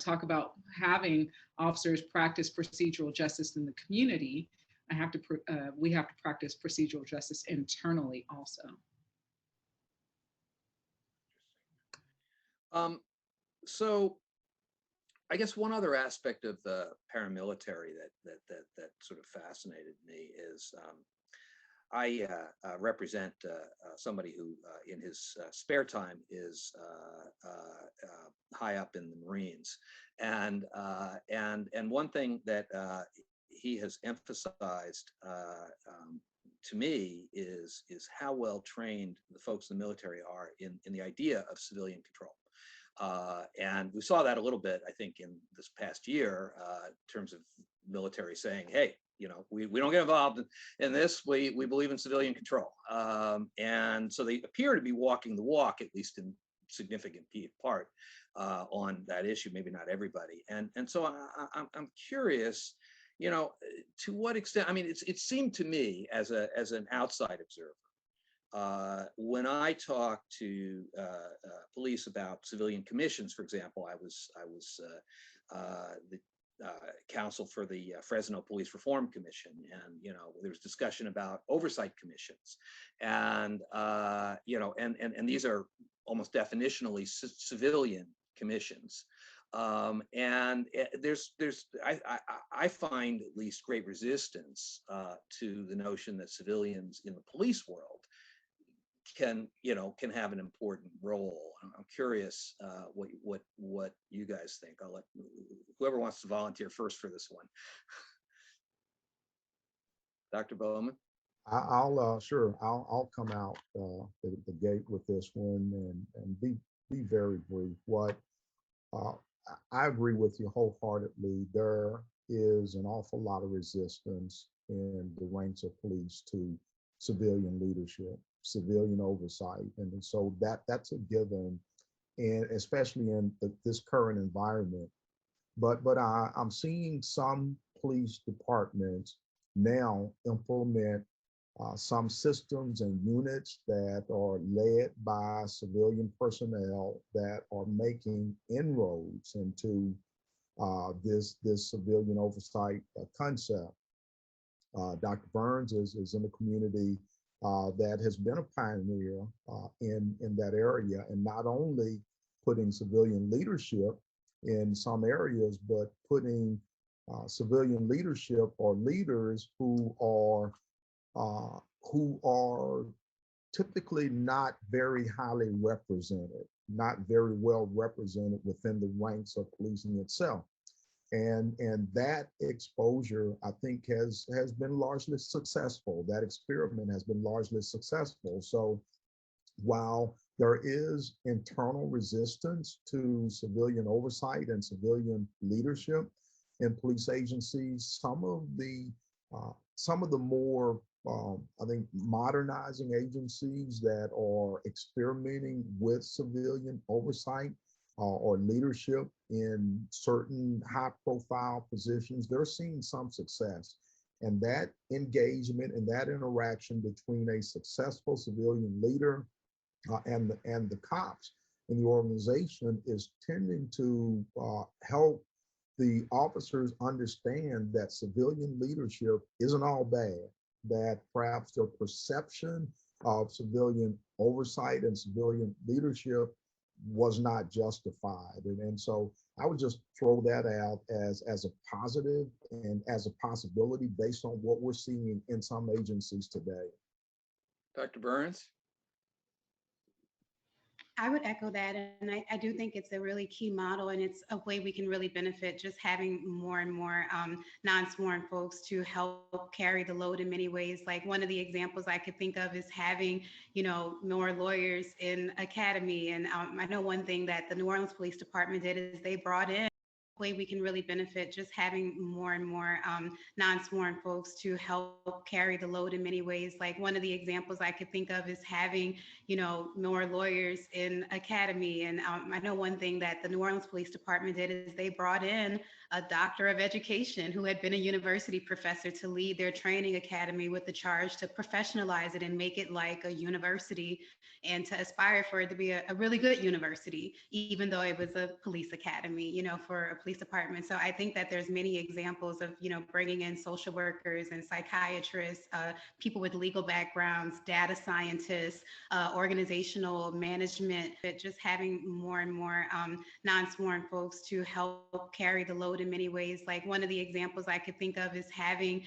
talk about having officers practice procedural justice in the community. We have to practice procedural justice internally also. So I guess one other aspect of the paramilitary that sort of fascinated me is I represent somebody who, in his spare time, is high up in the Marines, and one thing that he has emphasized to me is how well trained the folks in the military are in the idea of civilian control. And we saw that a little bit, I think, in this past year, in terms of military saying, hey, we don't get involved in this. We believe in civilian control. And so they appear to be walking the walk, at least in significant part, on that issue, maybe not everybody. And so I'm curious, to what extent, I mean, it seemed to me as an outside observer, when I talk to police about civilian commissions, for example, I was the counsel for the Fresno Police Reform Commission, and there was discussion about oversight commissions, and and these are almost definitionally civilian commissions, and I find at least great resistance to the notion that civilians in the police world can have an important role. I'm curious what you guys think. I'll let whoever wants to volunteer first for this one. Dr. Bowman. I'll come out the gate with this one and be very brief. I agree with you wholeheartedly. There is an awful lot of resistance in the ranks of police to civilian leadership, civilian oversight, and so that's a given, and especially in this current environment. But I'm seeing some police departments now implement some systems and units that are led by civilian personnel that are making inroads into this civilian oversight concept. Dr. Burns is in the community that has been a pioneer in that area, and not only putting civilian leadership in some areas, but putting civilian leadership or leaders who are typically not very highly represented, not very well represented within the ranks of policing itself. And that exposure, I think, has been largely successful. That experiment has been largely successful. So while there is internal resistance to civilian oversight and civilian leadership in police agencies, some of the more I think modernizing agencies that are experimenting with civilian oversight or leadership in certain high profile positions, they're seeing some success. And that engagement and that interaction between a successful civilian leader and the cops in the organization is tending to help the officers understand that civilian leadership isn't all bad, that perhaps their perception of civilian oversight and civilian leadership was not justified. And so I would just throw that out as a positive and as a possibility based on what we're seeing in some agencies today. Dr. Burns? I would echo that. And I do think it's a really key model, and it's a way we can really benefit just having more and more non-sworn folks to help carry the load in many ways. Like one of the examples I could think of is having, more lawyers in academy. And I know one thing that the New Orleans Police Department did is they brought in way we can really benefit just having more and more non-sworn folks to help carry the load in many ways. Like one of the examples I could think of is having, more lawyers in academy. And I know one thing that the New Orleans Police Department did is they brought in a doctor of education who had been a university professor to lead their training academy with the charge to professionalize it and make it like a university and to aspire for it to be a really good university, even though it was a police academy, for a police department. So I think that there's many examples of, bringing in social workers and psychiatrists, people with legal backgrounds, data scientists, organizational management, that just having more and more non-sworn folks to help carry the load in many ways. Like one of the examples I could think of is having,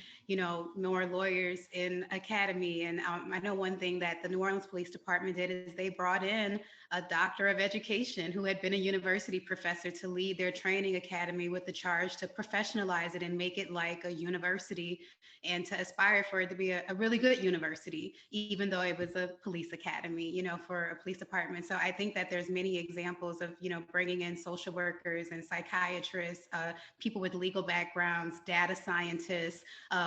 more lawyers in academy. And I know one thing that the New Orleans Police Department did is they brought in a doctor of education who had been a university professor to lead their training academy with the charge to professionalize it and make it like a university and to aspire for it to be a really good university, even though it was a police academy, for a police department. So I think that there's many examples of, bringing in social workers and psychiatrists, people with legal backgrounds, data scientists,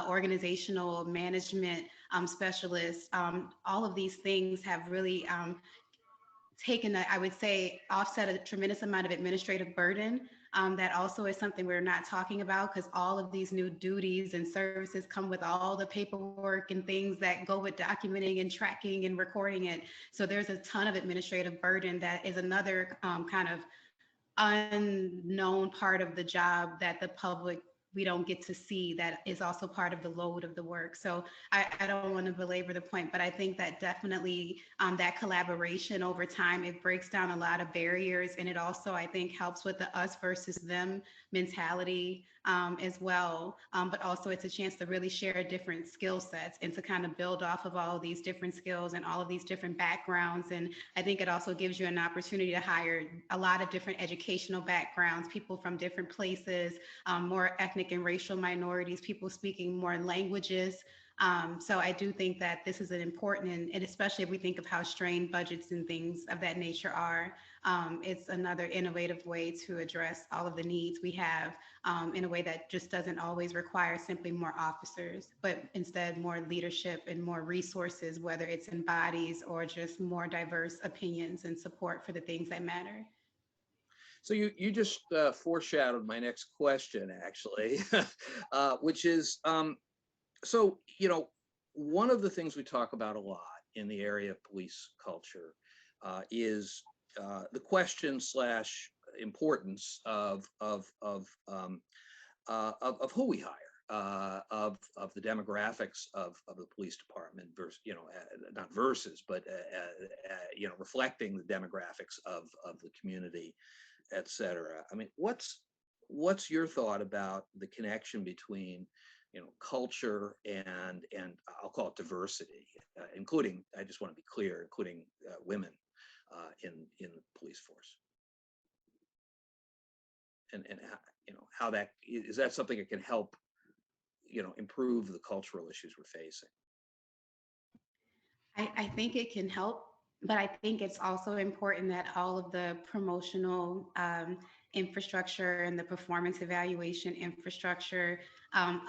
organizational management specialists. All of these things have really taken, I would say, offset a tremendous amount of administrative burden. That also is something we're not talking about, because all of these new duties and services come with all the paperwork and things that go with documenting and tracking and recording it. So there's a ton of administrative burden that is another kind of unknown part of the job that the public, we don't get to see, that is also part of the load of the work. So I don't want to belabor the point, but I think that definitely that collaboration over time, it breaks down a lot of barriers. And it also, I think, helps with the us versus them mentality as well. But also it's a chance to really share different skill sets and to kind of build off of all of these different skills and all of these different backgrounds. And I think it also gives you an opportunity to hire a lot of different educational backgrounds, people from different places, more ethnic and racial minorities, people speaking more languages. So I do think that this is an important, and especially if we think of how strained budgets and things of that nature are, it's another innovative way to address all of the needs we have in a way that just doesn't always require simply more officers, but instead more leadership and more resources, whether it's in bodies or just more diverse opinions and support for the things that matter. So you just foreshadowed my next question, actually, which is, so, one of the things we talk about a lot in the area of police culture is the question slash importance of who we hire, of the demographics of the police department versus, not versus, but reflecting the demographics of the community, et cetera. I mean, what's your thought about the connection between culture and I'll call it diversity, including, I just want to be clear, including women in the police force, and how that is that something that can help improve the cultural issues we're facing? I think it can help, but I think it's also important that all of the promotional infrastructure and the performance evaluation infrastructure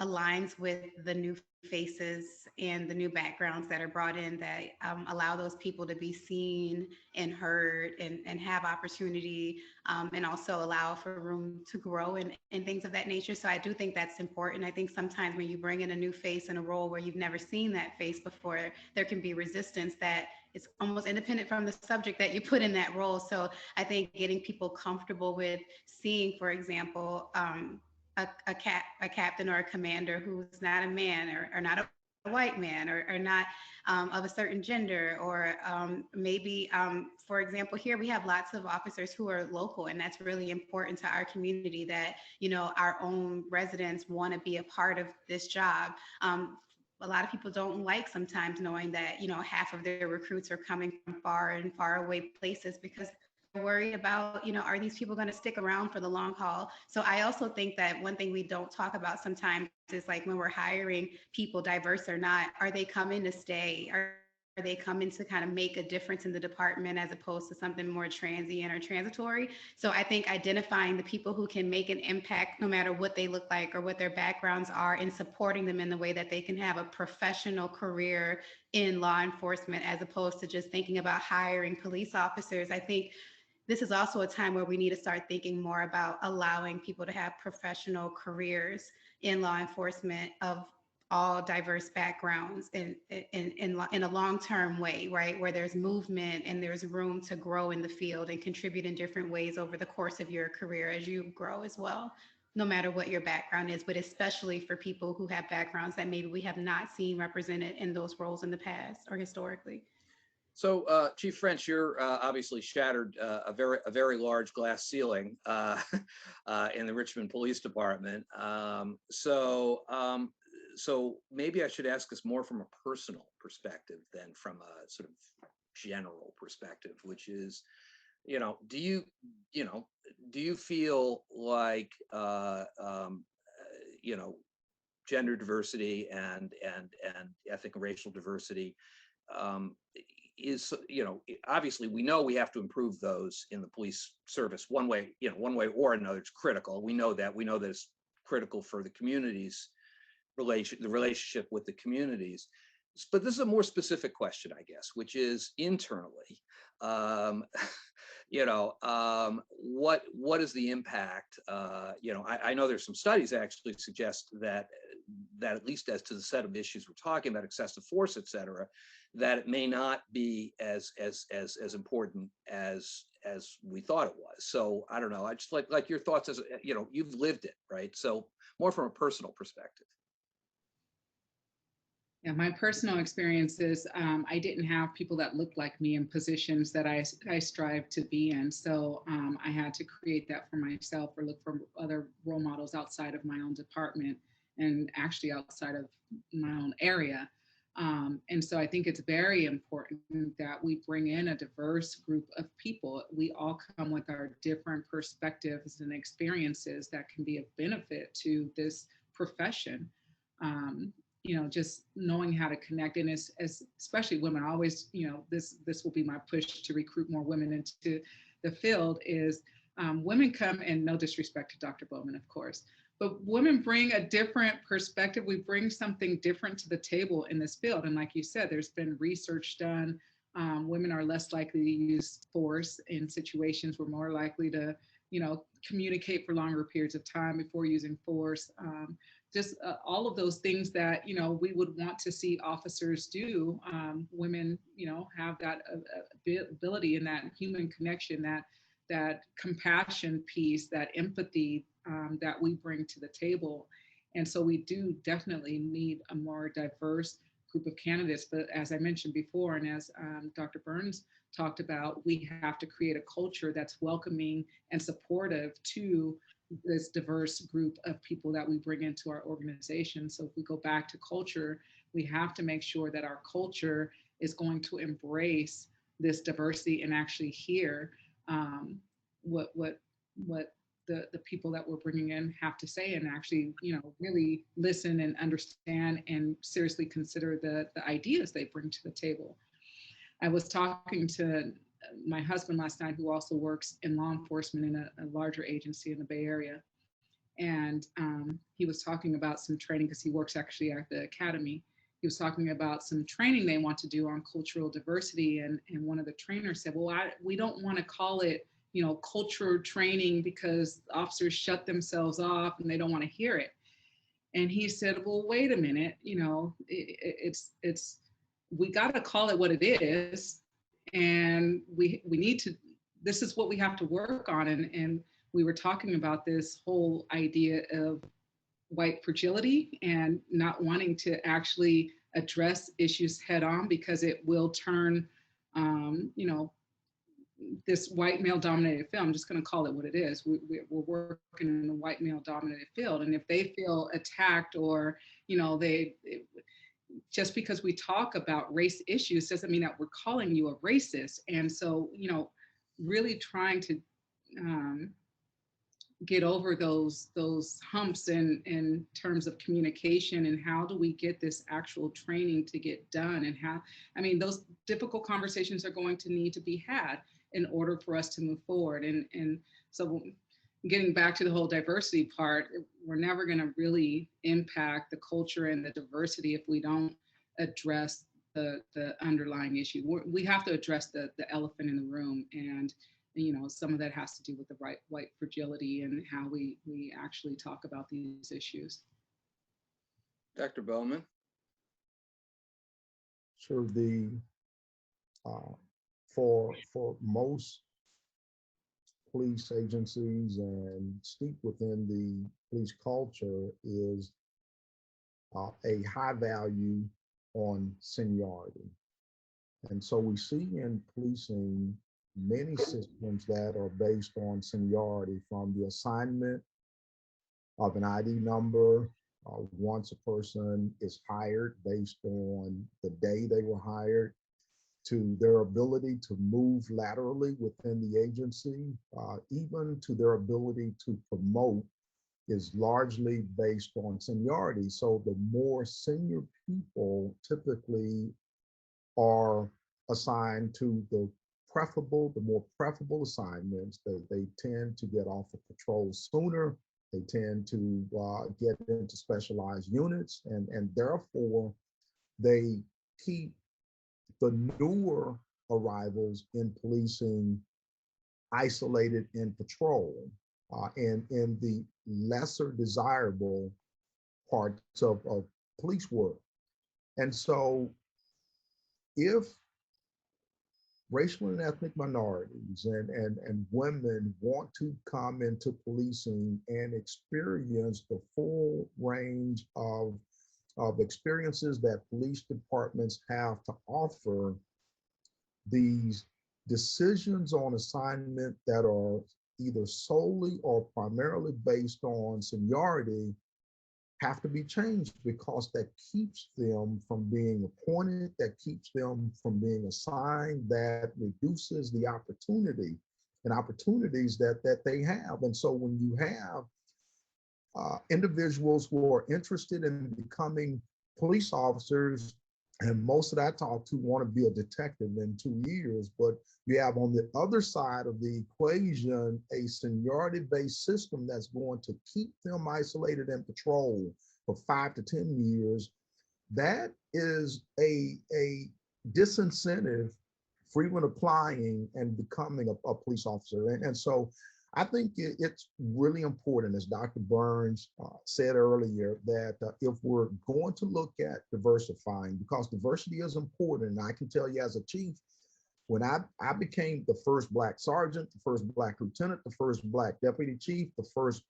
aligns with the new faces and the new backgrounds that are brought in that allow those people to be seen and heard and have opportunity, and also allow for room to grow and things of that nature. So I do think that's important. I think sometimes when you bring in a new face in a role where you've never seen that face before, there can be resistance that it's almost independent from the subject that you put in that role. So I think getting people comfortable with seeing, for example, a captain or a commander who's not a man or not a white man or not of a certain gender, or maybe, for example, here we have lots of officers who are local, and that's really important to our community, that, our own residents want to be a part of this job. A lot of people don't like sometimes knowing that, half of their recruits are coming from far and far away places because they're worried about, are these people going to stick around for the long haul? So I also think that one thing we don't talk about sometimes is, like, when we're hiring people, diverse or not, are they coming to stay? Are they coming to kind of make a difference in the department as opposed to something more transient or transitory? So I think identifying the people who can make an impact, no matter what they look like or what their backgrounds are, and supporting them in the way that they can have a professional career in law enforcement, as opposed to just thinking about hiring police officers. I think this is also a time where we need to start thinking more about allowing people to have professional careers in law enforcement of all diverse backgrounds in a long-term way, right? Where there's movement and there's room to grow in the field and contribute in different ways over the course of your career as you grow as well, no matter what your background is, but especially for people who have backgrounds that maybe we have not seen represented in those roles in the past or historically. So, Chief French, you're obviously shattered a very large glass ceiling in the Richmond Police Department. So maybe I should ask this more from a personal perspective than from a sort of general perspective, which is, do you feel like gender diversity and ethnic and racial diversity is, obviously we know we have to improve those in the police service one way or another. It's critical. We know that it's critical for the community's the relationship with the communities. But this is a more specific question, I guess, which is internally, what is the impact? I know there's some studies that actually suggest that at least as to the set of issues we're talking about, excessive force, et cetera, that it may not be as important as we thought it was. So I don't know. I just like your thoughts as you've lived it, right? So more from a personal perspective. Yeah, my personal experience is I didn't have people that looked like me in positions that I strive to be in. So I had to create that for myself, or look for other role models outside of my own department and actually outside of my own area. And so I think it's very important that we bring in a diverse group of people. We all come with our different perspectives and experiences that can be of benefit to this profession. Just knowing how to connect, and as especially women, I always, this will be my push to recruit more women into the field, is women come, and no disrespect to Dr. Bowman, of course, but women bring a different perspective. We bring something different to the table in this field. And like you said, there's been research done. Women are less likely to use force in situations. We're more likely to, communicate for longer periods of time before using force. Just all of those things that, we would want to see officers do. Women, have that ability and that human connection that that compassion piece, that empathy that we bring to the table. And so we do definitely need a more diverse group of candidates. But as I mentioned before, and as Dr. Burns talked about, we have to create a culture that's welcoming and supportive to this diverse group of people that we bring into our organization. So if we go back to culture, we have to make sure that our culture is going to embrace this diversity and actually hear what the people that we're bringing in have to say, and actually, really listen and understand and seriously consider the ideas they bring to the table. I was talking to my husband last night, who also works in law enforcement in a larger agency in the Bay Area. And he was talking about some training, because he works actually at the academy. He was talking about some training they want to do on cultural diversity. And one of the trainers said, well, we don't want to call it, culture training, because officers shut themselves off and they don't want to hear it. And he said, well, wait a minute, we got to call it what it is. And we need to, this is what we have to work on. And we were talking about this whole idea of white fragility and not wanting to actually address issues head on, because it will turn, this white male dominated field. I'm just going to call it what it is. We're working in a white male dominated field. And if they feel attacked, or, just because we talk about race issues doesn't mean that we're calling you a racist. And so, really trying to get over those humps in terms of communication, and how do we get this actual training to get done, and how, those difficult conversations are going to need to be had in order for us to move forward. And so getting back to the whole diversity part, we're never going to really impact the culture and the diversity if we don't address the underlying issue. We have to address the elephant in the room. And some of that has to do with the white fragility and how we actually talk about these issues. Dr. Bowman? Sure. For most police agencies, and steeped within the police culture, is a high value on seniority. And so we see in policing many systems that are based on seniority, from the assignment of an ID number once a person is hired, based on the day they were hired, to their ability to move laterally within the agency, even to their ability to promote, is largely based on seniority. So the more senior people typically are assigned to the more preferable assignments, they tend to get off of patrol sooner. They tend to get into specialized units, and therefore they keep the newer arrivals in policing isolated in patrol, and in the lesser desirable parts of police work. And so if racial and ethnic minorities and women want to come into policing and experience the full range of experiences that police departments have to offer, these decisions on assignment that are either solely or primarily based on seniority have to be changed, because that keeps them from being appointed, that keeps them from being assigned, that reduces the opportunities that they have. And so when you have individuals who are interested in becoming police officers, and most that I talk to want to be a detective in 2 years, but you have on the other side of the equation a seniority-based system that's going to keep them isolated in patrol for 5 to 10 years. That is a disincentive for even applying and becoming a police officer. And so I think it's really important, as Dr. Burns said earlier, that if we're going to look at diversifying, because diversity is important, and I can tell you as a chief, When I became the first Black sergeant, the first Black lieutenant, the first Black deputy chief, the first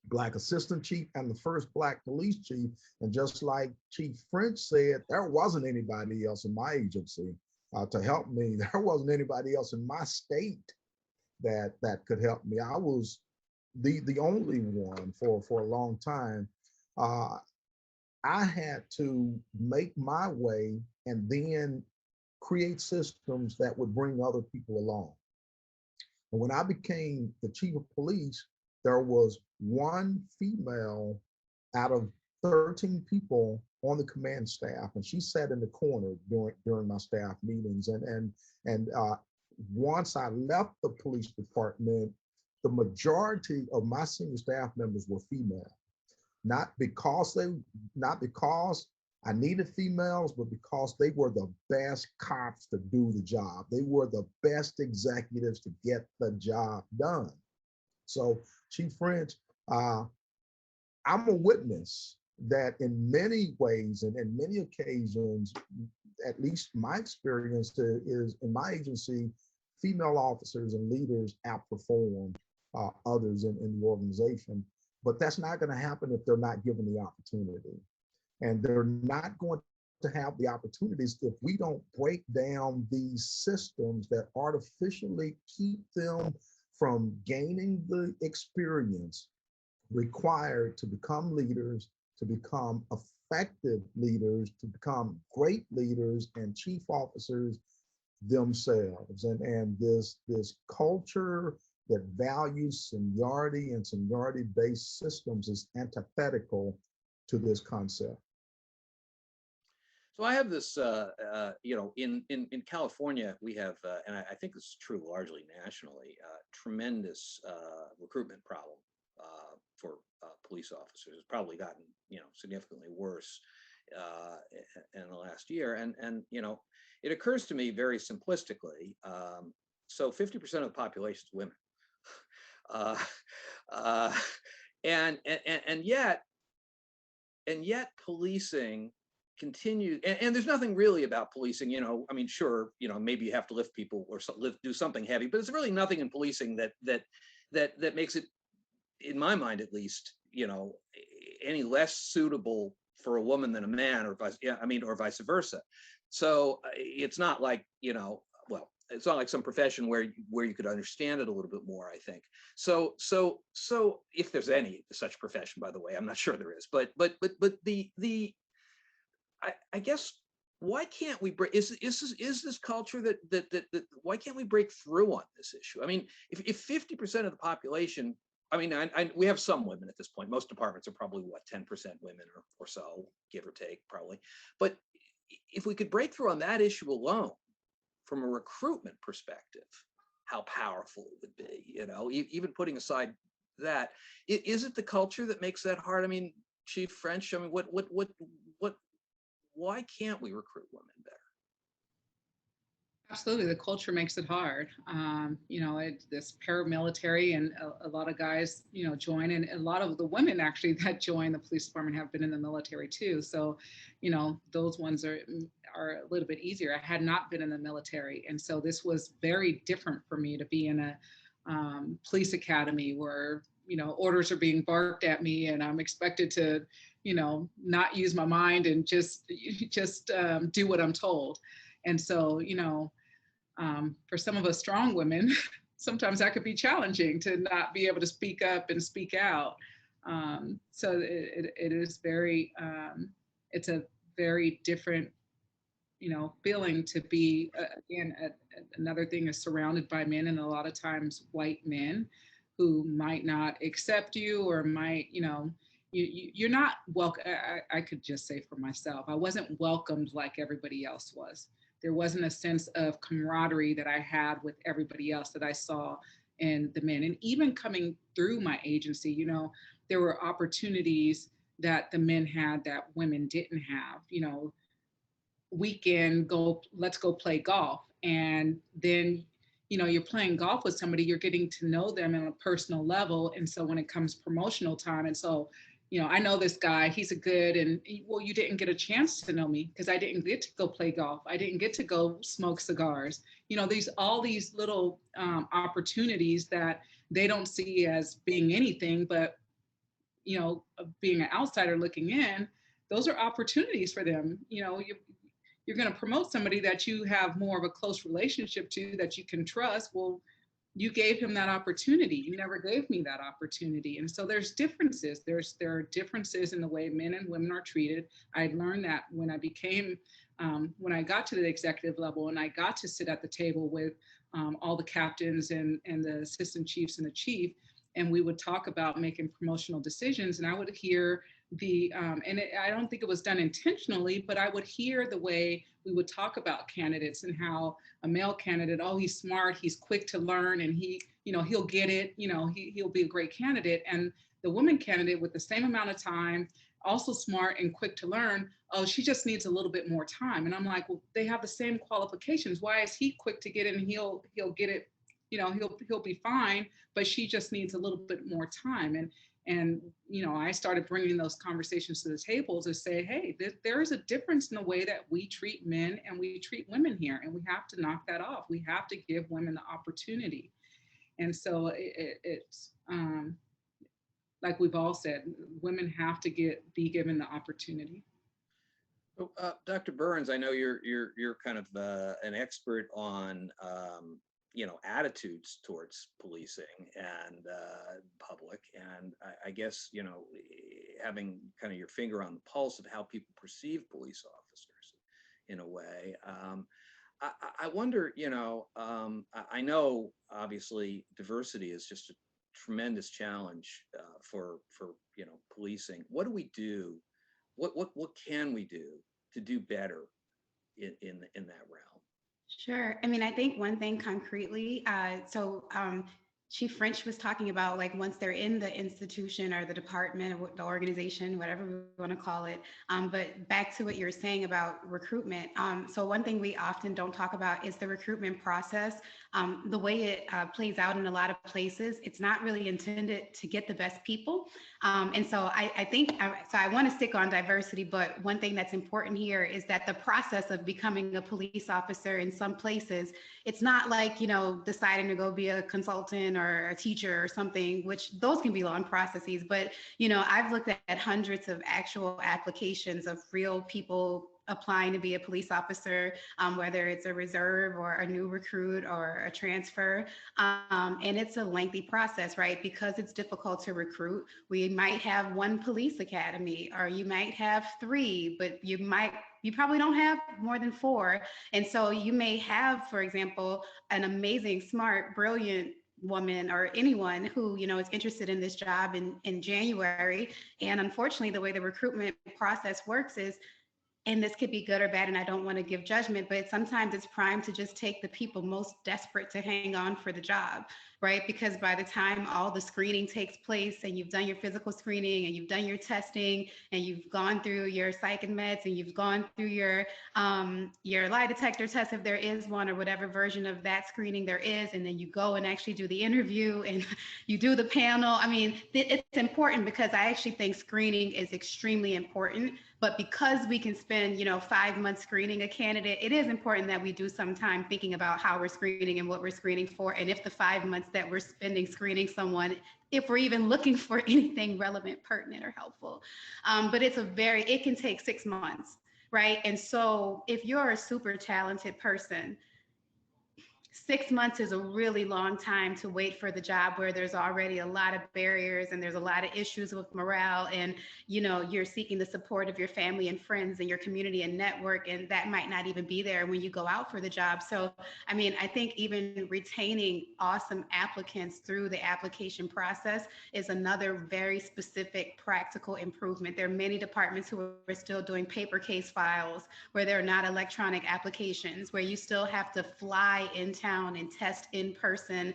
Black assistant chief, and the first Black police chief. And just like Chief French said, there wasn't anybody else in my agency to help me. There wasn't anybody else in my state that could help me. I was the only one for a long time. I had to make my way and then create systems that would bring other people along. And when I became the chief of police, there was one female out of 13 people on the command staff, and she sat in the corner during my staff meetings. And once I left the police department, the majority of my senior staff members were female. Not because I needed females, but because they were the best cops to do the job. They were the best executives to get the job done. So Chief French, I'm a witness that in many ways and in many occasions, at least my experience is in my agency, female officers and leaders outperform others in the organization. But that's not going to happen if they're not given the opportunity. And they're not going to have the opportunities if we don't break down these systems that artificially keep them from gaining the experience required to become leaders, to become effective leaders, to become great leaders and chief officers themselves. And this culture that values seniority and seniority-based systems is antithetical to this concept. So I have this, in California, we have, and I think this is true largely nationally, tremendous recruitment problem for police officers. It's probably gotten, significantly worse in the last year. And it occurs to me very simplistically, so 50% of the population is women. And yet policing continue, and there's nothing really about policing, I mean, sure, maybe you have to lift people or do something heavy, but there's really nothing in policing that makes it, in my mind at least, any less suitable for a woman than a man, or vice versa. So it's not like, it's not like some profession where you could understand it a little bit more, I think. So if there's any such profession, by the way, I'm not sure there is, but I guess, why can't we break, is this culture that why can't we break through on this issue? I mean, if 50% of the population, we have some women at this point. Most departments are probably, what, 10% women or so, give or take, probably. But if we could break through on that issue alone, from a recruitment perspective, how powerful it would be, even putting aside that, is it the culture that makes that hard? I mean, Chief French, why can't we recruit women better? Absolutely, the culture makes it hard. This paramilitary, and a lot of guys, join, and a lot of the women actually that join the police department have been in the military too. So, those ones are a little bit easier. I had not been in the military, and so this was very different for me to be in a police academy where orders are being barked at me, and I'm expected to, not use my mind and just do what I'm told. And so, for some of us strong women, sometimes that could be challenging to not be able to speak up and speak out. So it is very, it's a very different, feeling to be, again, another thing is surrounded by men, and a lot of times white men who might not accept you, or might, you're not welcome. I could just say for myself, I wasn't welcomed like everybody else was. There wasn't a sense of camaraderie that I had with everybody else that I saw in the men. And even coming through my agency, there were opportunities that the men had that women didn't have, weekend, let's go play golf. And then, you're playing golf with somebody, you're getting to know them on a personal level. And so when it comes promotional time, and so I know this guy, he's a good, and well, you didn't get a chance to know me because I didn't get to go play golf. I didn't get to go smoke cigars. All these little opportunities that they don't see as being anything, but being an outsider looking in, those are opportunities for them. You're going to promote somebody that you have more of a close relationship to, that you can trust. Well, you gave him that opportunity. You never gave me that opportunity. And so there's differences. There are differences in the way men and women are treated. I learned that when when I got to the executive level and I got to sit at the table with all the captains and the assistant chiefs and the chief, and we would talk about making promotional decisions. And I would hear I don't think it was done intentionally, but I would hear the way we would talk about candidates and how a male candidate, oh, he's smart, he's quick to learn, and he'll get it, he'll be a great candidate. And the woman candidate with the same amount of time, also smart and quick to learn, oh, she just needs a little bit more time. And I'm like, well, they have the same qualifications. Why is he quick to get it and he'll get it, he'll be fine, but she just needs a little bit more time. And I started bringing those conversations to the table to say, hey, there is a difference in the way that we treat men and we treat women here, and we have to knock that off. We have to give women the opportunity. And so it's like we've all said, women have to be given the opportunity. So, Dr. Burns, I know you're kind of an expert on attitudes towards policing and public, and I guess having kind of your finger on the pulse of how people perceive police officers in a way. I wonder, I know obviously diversity is just a tremendous challenge for policing. What do we do? What can we do to do better in that realm? Sure. I mean, I think one thing concretely, Chief French was talking about, like, once they're in the institution or the department or the organization, whatever we want to call it. But back to what you were saying about recruitment. So one thing we often don't talk about is the recruitment process. The way it plays out in a lot of places, it's not really intended to get the best people. And so I think, so I want to stick on diversity, but one thing that's important here is that the process of becoming a police officer in some places, it's not like, deciding to go be a consultant or a teacher or something, which those can be long processes. But, I've looked at hundreds of actual applications of real people applying to be a police officer, whether it's a reserve or a new recruit or a transfer. And it's a lengthy process, right? Because it's difficult to recruit. We might have one police academy, or you might have 3, but you probably don't have more than 4. And so you may have, for example, an amazing, smart, brilliant woman or anyone who is interested in this job in January. And unfortunately, the way the recruitment process works is, and this could be good or bad, and I don't want to give judgment, but sometimes it's prime to just take the people most desperate to hang on for the job, right? Because by the time all the screening takes place and you've done your physical screening and you've done your testing and you've gone through your psych and meds and you've gone through your lie detector test, if there is one, or whatever version of that screening there is, and then you go and actually do the interview and you do the panel. I mean, it's important because I actually think screening is extremely important. But because we can spend, 5 months screening a candidate, it is important that we do some time thinking about how we're screening and what we're screening for. And if the 5 months that we're spending screening someone, if we're even looking for anything relevant, pertinent, or helpful. But it can take 6 months, right? And so if you're a super talented person, 6 months is a really long time to wait for the job where there's already a lot of barriers and there's a lot of issues with morale, and you're seeking the support of your family and friends and your community and network, and that might not even be there when you go out for the job. So I mean, I think even retaining awesome applicants through the application process is another very specific practical improvement. There are many departments who are still doing paper case files where there are not electronic applications, where you still have to fly in town town and test in person,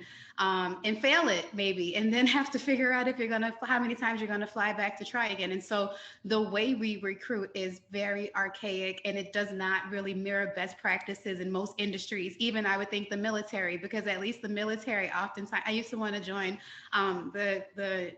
and fail it maybe, and then have to figure out if you're gonna, how many times you're gonna fly back to try again. And so the way we recruit is very archaic, and it does not really mirror best practices in most industries, even I would think the military, because at least the military oftentimes, I used to want to join the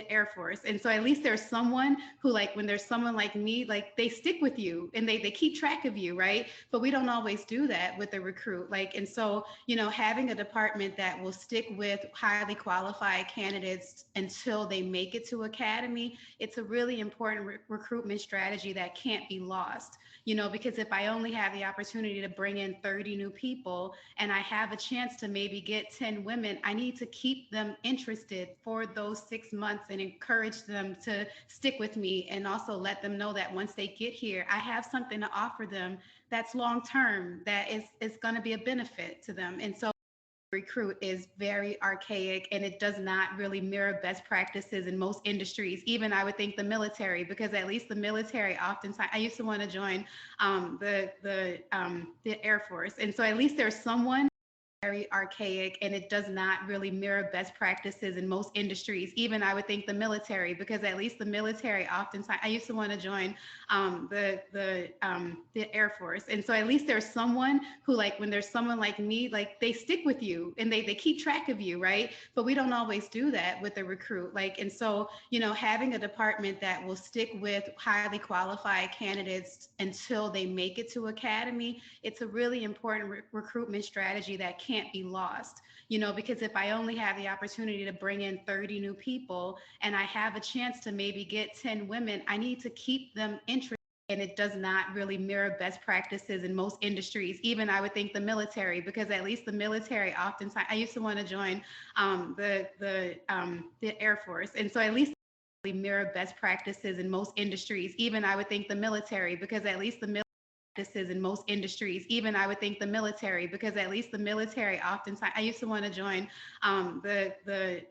Air Force. And so at least there's someone who, like, when there's someone like me, like, they stick with you and they keep track of you, right? But we don't always do that with a recruit. Like, and so, you know, having a department that will stick with highly qualified candidates until they make it to academy, it's a really important recruitment strategy that can't be lost. You know, because if I only have the opportunity to bring in 30 new people and I have a chance to maybe get 10 women, I need to keep them interested for those 6 months and encourage them to stick with me, and also let them know that once they get here, I have something to offer them that's long term, that is going to be a benefit to them. And so recruit is very archaic, and it does not really mirror best practices in most industries, even I would think the military, because at least the military oftentimes, I used to want to join the Air Force. And so at least there's someone very archaic, and it does not really mirror best practices in most industries, even I would think the military, because at least the military oftentimes, I used to want to join the Air Force. And so at least there's someone who, like, when there's someone like me, like, they stick with you and they keep track of you, right? But we don't always do that with a recruit. Like, and so, you know, having a department that will stick with highly qualified candidates until they make it to academy, it's a really important recruitment strategy that can't be lost. You know, because if I only have the opportunity to bring in 30 new people and I have a chance to maybe get 10 women, I need to keep them interested. And it does not really mirror best practices in most industries, even I would think the military, because at least the military oftentimes, I used to want to join the Air Force. And so at least mirror best practices in most industries, even I would think the military, because at least the military practices in most industries, even I would think the military, because at least the military oftentimes, I used to want to join the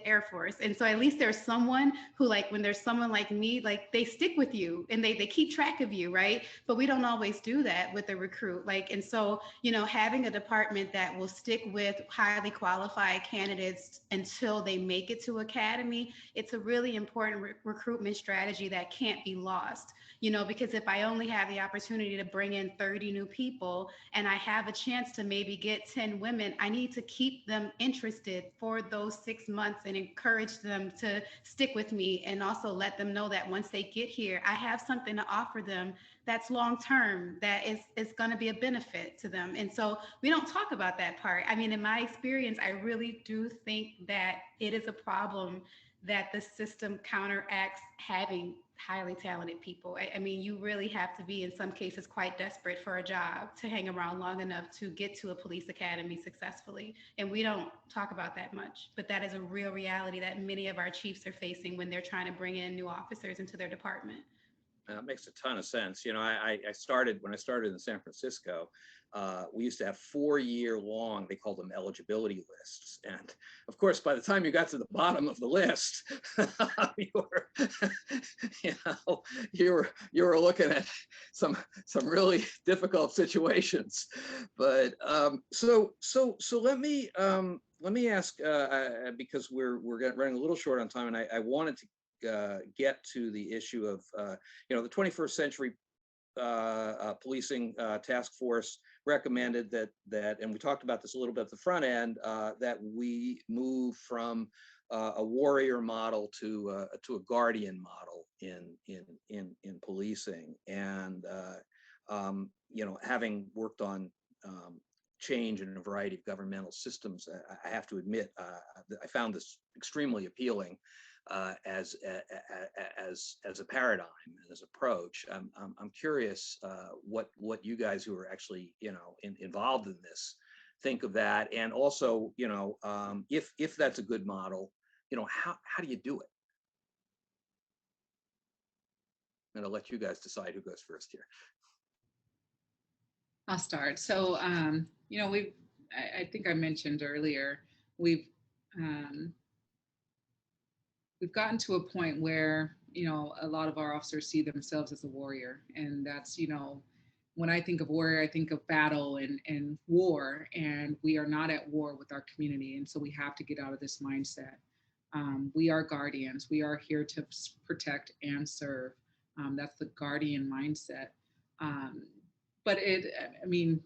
Air Force. And so at least there's someone who, like, when there's someone like me, like, they stick with you and they keep track of you, right? But we don't always do that with a recruit. Like, and so, you know, having a department that will stick with highly qualified candidates until they make it to academy, it's a really important recruitment strategy that can't be lost. You know, because if I only have the opportunity to bring in 30 new people and I have a chance to maybe get 10 women, I need to keep them interested for those 6 months and encourage them to stick with me, and also let them know that once they get here, I have something to offer them that's long term, that is going to be a benefit to them. And so we don't talk about that part. I mean, in my experience, I really do think that it is a problem that the system counteracts having highly talented people. I mean, you really have to be, in some cases, quite desperate for a job to hang around long enough to get to a police academy successfully. And we don't talk about that much, but that is a real reality that many of our chiefs are facing when they're trying to bring in new officers into their department. That makes a ton of sense. You know, I started, when I started in San Francisco, we used to have 4-year long, they called them eligibility lists. And of course, by the time you got to the bottom of the list, you were, you were looking at some really difficult situations. But so let me ask, because we're running a little short on time, and I wanted to get to the issue of, you know, the 21st Century Policing Task Force recommended that, and we talked about this a little bit at the front end, that we move from a warrior model to a guardian model in policing. And you know, having worked on change in a variety of governmental systems, I have to admit, I found this extremely appealing. As a paradigm, as approach. I'm curious what you guys who are actually, you know, involved in this think of that, and also, you know, if that's a good model, you know, how do you do it? I'm going to let you guys decide who goes first here. I'll start. So, you know, I think I mentioned earlier, we've gotten to a point where, you know, a lot of our officers see themselves as a warrior, and that's, you know, when I think of warrior, I think of battle and war, and we are not at war with our community. And so we have to get out of this mindset. We are guardians. We are here to protect and serve. That's the guardian mindset. But I mean,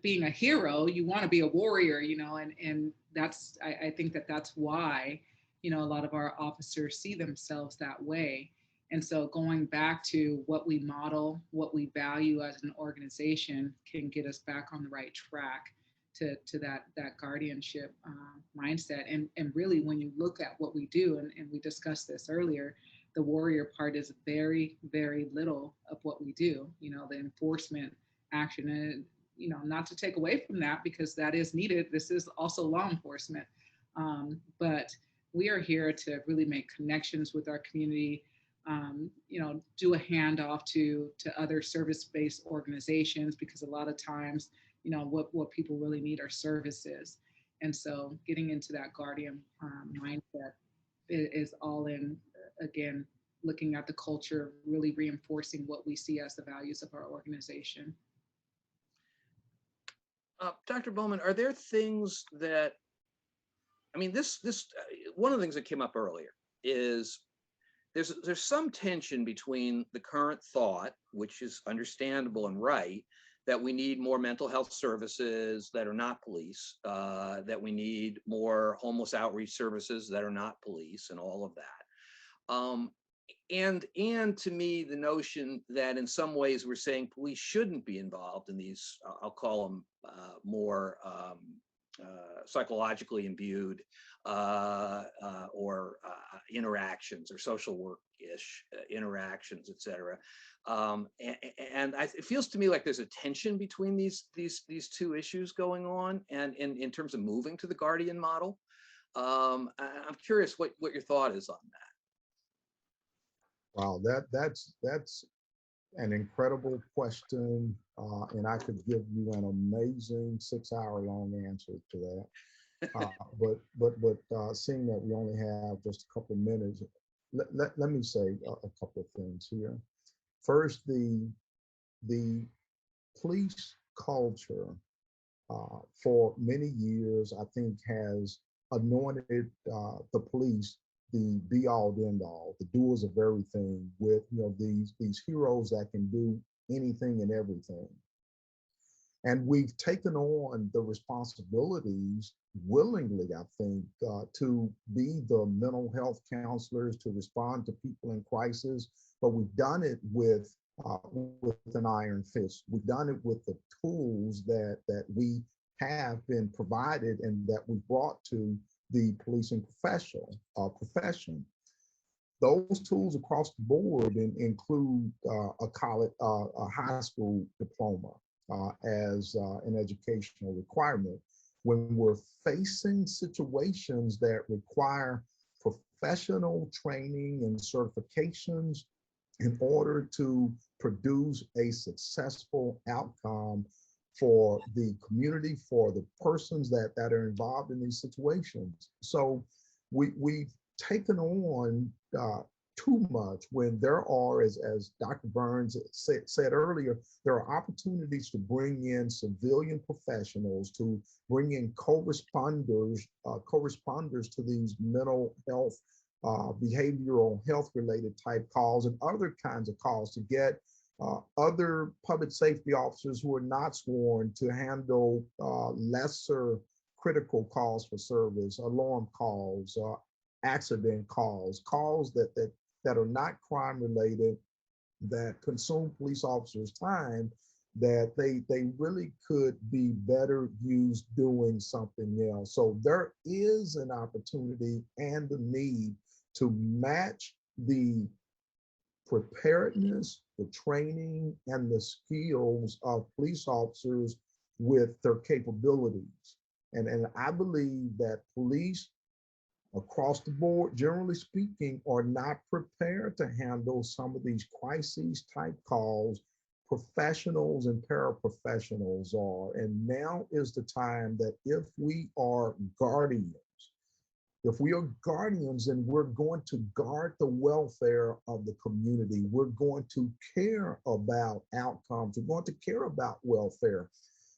being a hero, you want to be a warrior, and that's, I think that's why, a lot of our officers see themselves that way. And so going back to what we model, what we value as an organization can get us back on the right track to that guardianship mindset. And really, when you look at what we do, and we discussed this earlier, the warrior part is very, very little of what we do, the enforcement action. And, not to take away from that, because that is needed. This is also law enforcement. But we are here to really make connections with our community, do a handoff to other service-based organizations, because a lot of times, what people really need are services. And so getting into that guardian mindset is all in, again, looking at the culture, really reinforcing what we see as the values of our organization. Dr. Bowman, are there things that, I mean, one of the things that came up earlier is there's some tension between the current thought, which is understandable and right, that we need more mental health services that are not police, that we need more homeless outreach services that are not police, and all of that. And to me, the notion that in some ways we're saying police shouldn't be involved in these, I'll call them more psychologically imbued or interactions, or social work-ish interactions, et cetera. And it feels to me like there's a tension between these two issues going on, and in terms of moving to the guardian model. I'm curious what your thought is on that. Wow, that's an incredible question, and I could give you an amazing 6-hour-long answer to that. But seeing that we only have just a couple of minutes, let me say a couple of things here. First, the police culture for many years, I think, has anointed the police the be all end all, the doers of everything, with these heroes that can do anything and everything. And we've taken on the responsibilities willingly, I think, to be the mental health counselors, to respond to people in crisis. But we've done it with an iron fist. We've done it with the tools that we have been provided and that we brought to the policing profession. Those tools across the board include a high school diploma as an educational requirement. When we're facing situations that require professional training and certifications in order to produce a successful outcome for the community, for the persons that are involved in these situations. So we've taken on too much when there are, as Dr. Burns said earlier, there are opportunities to bring in civilian professionals, to bring in co-responders to these mental health, behavioral health related type calls and other kinds of calls, to get other public safety officers who are not sworn to handle lesser critical calls for service, alarm calls, accident calls that are not crime related, that consume police officers' time, that they really could be better used doing something else. So there is an opportunity and a need to match the preparedness, the training, and the skills of police officers with their capabilities. And I believe that police across the board, generally speaking, are not prepared to handle some of these crises type calls. Professionals and paraprofessionals are. And now is the time that if we are guardians, If we are guardians, then we're going to guard the welfare of the community. We're going to care about outcomes. We're going to care about welfare.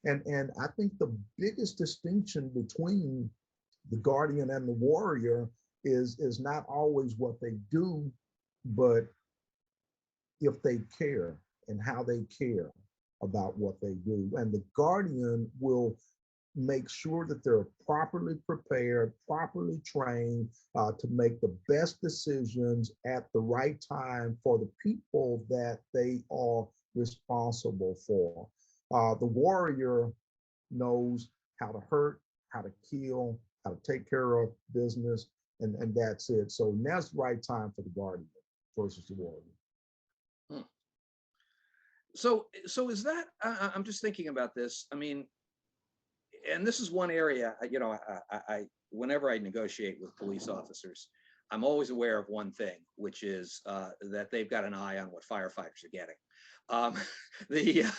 And I think the biggest distinction between the guardian and the warrior is not always what they do, but if they care and how they care about what they do. And the guardian will make sure that they're properly prepared, properly trained to make the best decisions at the right time for the people that they are responsible for. The warrior knows how to hurt, how to kill, how to take care of business, and that's it. So now's the right time for the guardian versus the warrior. Hmm. So is that, I'm just thinking about this. I mean, and this is one area, you know, whenever I negotiate with police officers, I'm always aware of one thing, which is that they've got an eye on what firefighters are getting. The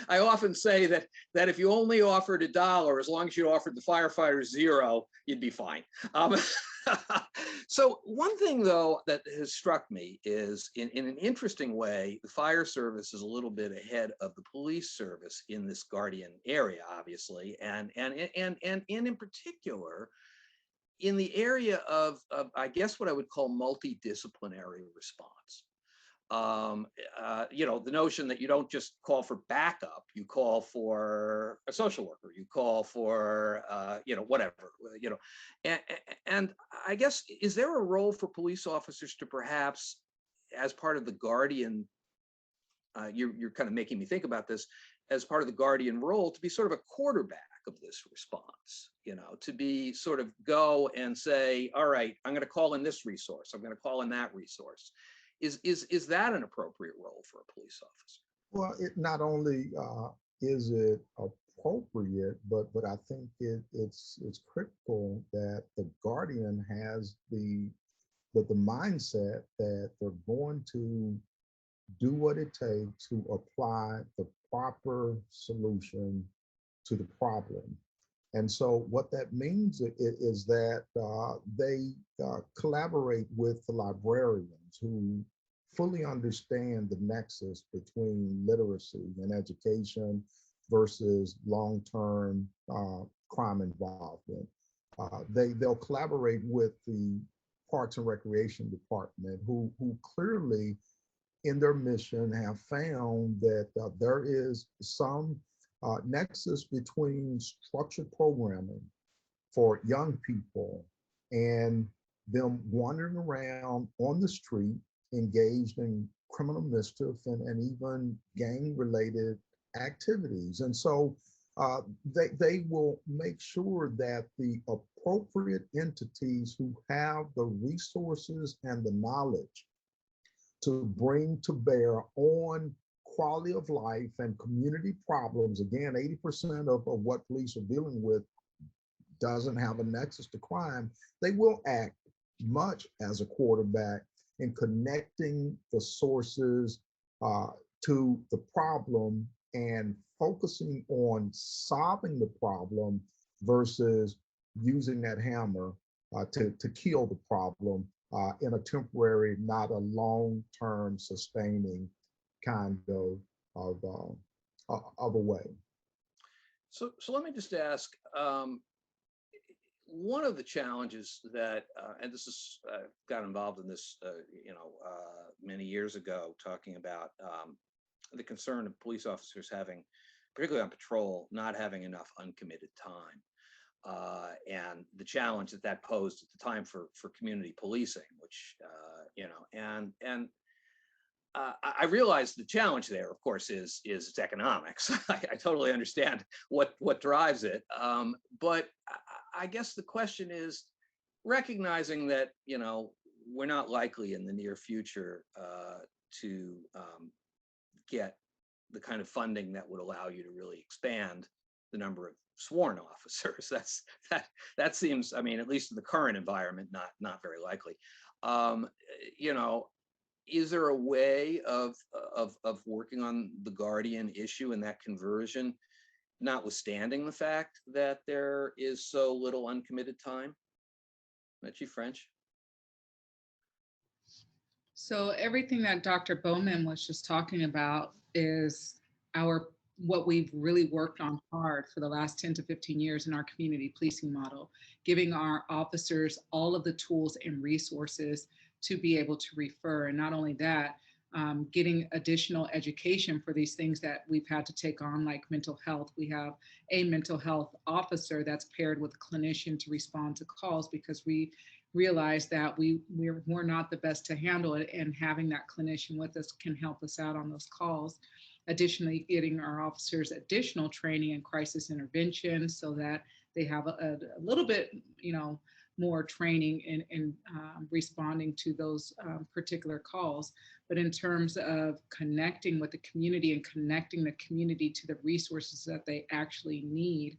I often say that if you only offered $1, as long as you offered the firefighters 0, you'd be fine. So one thing though that has struck me is in an interesting way, the fire service is a little bit ahead of the police service in this guardian area, obviously, and in particular, in the area of I guess what I would call multidisciplinary response. You know, the notion that you don't just call for backup, you call for a social worker, you call for, you know, whatever, you know, and I guess, is there a role for police officers to perhaps, as part of the guardian, you're kind of making me think about this, as part of the guardian role, to be sort of a quarterback of this response, you know, to be sort of go and say, all right, I'm going to call in this resource, I'm going to call in that resource. Is that an appropriate role for a police officer? Well, it not only is it appropriate, but I think it's critical that the guardian has the mindset that they're going to do what it takes to apply the proper solution to the problem. And so what that means is that they collaborate with the librarians who fully understand the nexus between literacy and education versus long-term crime involvement. They'll collaborate with the Parks and Recreation Department who clearly in their mission have found that there is some nexus between structured programming for young people and them wandering around on the street engaged in criminal mischief and even gang-related activities. And so they will make sure that the appropriate entities who have the resources and the knowledge to bring to bear on quality of life and community problems. Again, 80% of what police are dealing with doesn't have a nexus to crime. They will act much as a quarterback in connecting the sources to the problem and focusing on solving the problem versus using that hammer to kill the problem in a temporary, not a long-term sustaining kind of a way. So let me just ask, one of the challenges that, and this is, got involved in this, you know, many years ago, talking about the concern of police officers having, particularly on patrol, not having enough uncommitted time. And the challenge that posed at the time for community policing, which, you know, and I realize the challenge there, of course, is its economics. I totally understand what drives it. But I guess the question is, recognizing that, you know, we're not likely in the near future to get the kind of funding that would allow you to really expand the number of sworn officers. That seems, I mean, at least in the current environment, not very likely. You know, is there a way of working on the guardian issue and that conversion notwithstanding the fact that there is so little uncommitted time? Chief French? So everything that Dr. Bowman was just talking about is what we've really worked on hard for the last 10 to 15 years in our community policing model, giving our officers all of the tools and resources to be able to refer. And not only that, getting additional education for these things that we've had to take on, like mental health. We have a mental health officer that's paired with a clinician to respond to calls, because we realize that we're not the best to handle it, and having that clinician with us can help us out on those calls. Additionally, getting our officers additional training in crisis intervention so that they have a little bit, more training in responding to those particular calls. But in terms of connecting with the community and connecting the community to the resources that they actually need,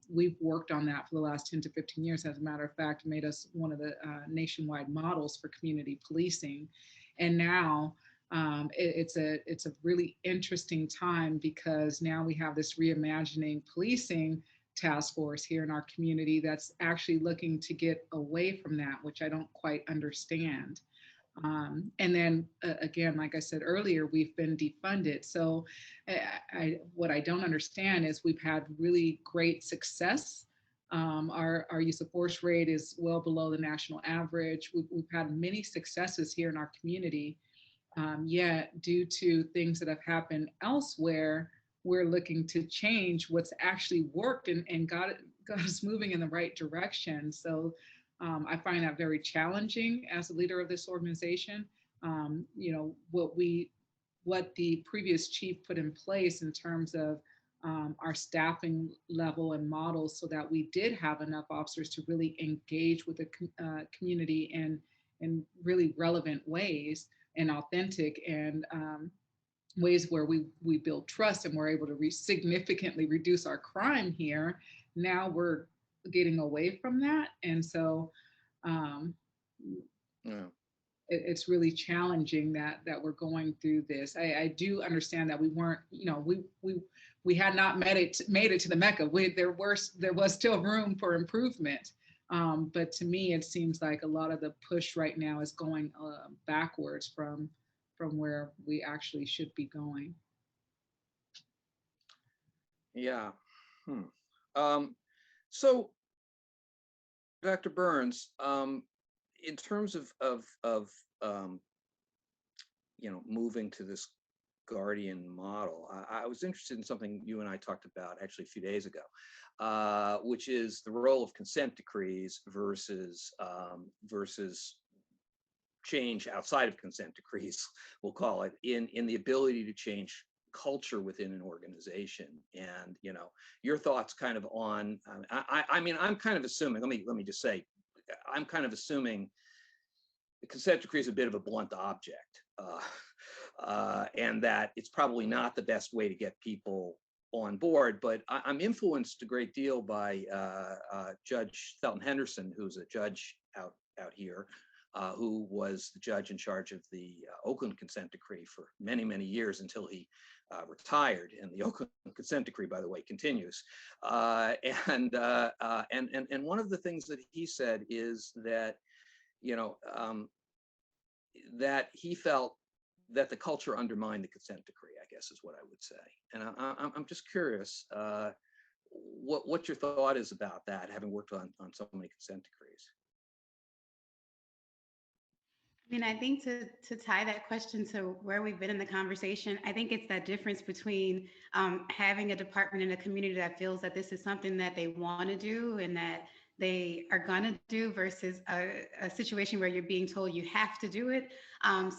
we've worked on that for the last 10 to 15 years. As a matter of fact, made us one of the nationwide models for community policing. And now it's a really interesting time, because now we have this reimagining policing task force here in our community that's actually looking to get away from that, which I don't quite understand. And then again, like I said earlier, we've been defunded. So what I don't understand is we've had really great success. Our use of force rate is well below the national average. We've had many successes here in our community, yet due to things that have happened elsewhere, we're looking to change what's actually worked and got us moving in the right direction. So I find that very challenging as a leader of this organization. What the previous chief put in place in terms of our staffing level and models, so that we did have enough officers to really engage with the community in really relevant ways and authentic and ways where we build trust, and we're able to significantly reduce our crime here. Now we're getting away from that. And so it's really challenging that we're going through this. I do understand that we weren't, we had not made it to the Mecca. There was still room for improvement. But to me, it seems like a lot of the push right now is going backwards from where we actually should be going. Yeah. So, Dr. Burns, in terms of moving to this guardian model, I was interested in something you and I talked about actually a few days ago, which is the role of consent decrees versus change outside of consent decrees, we'll call it, in the ability to change culture within an organization. And your thoughts kind of on, I mean, I'm kind of assuming, let me just say, I'm kind of assuming the consent decree is a bit of a blunt object, and that it's probably not the best way to get people on board. But I'm influenced a great deal by Judge Thelton Henderson, who's a judge out here, who was the judge in charge of the Oakland consent decree for many, many years until he retired. And the Oakland consent decree, by the way, continues. And one of the things that he said is that, that he felt that the culture undermined the consent decree, I guess is what I would say. And I'm just curious what your thought is about that, having worked on so many consent decrees. I mean, I think to tie that question to where we've been in the conversation, I think it's that difference between having a department in a community that feels that this is something that they want to do and that they are going to do, versus a situation where you're being told you have to do it.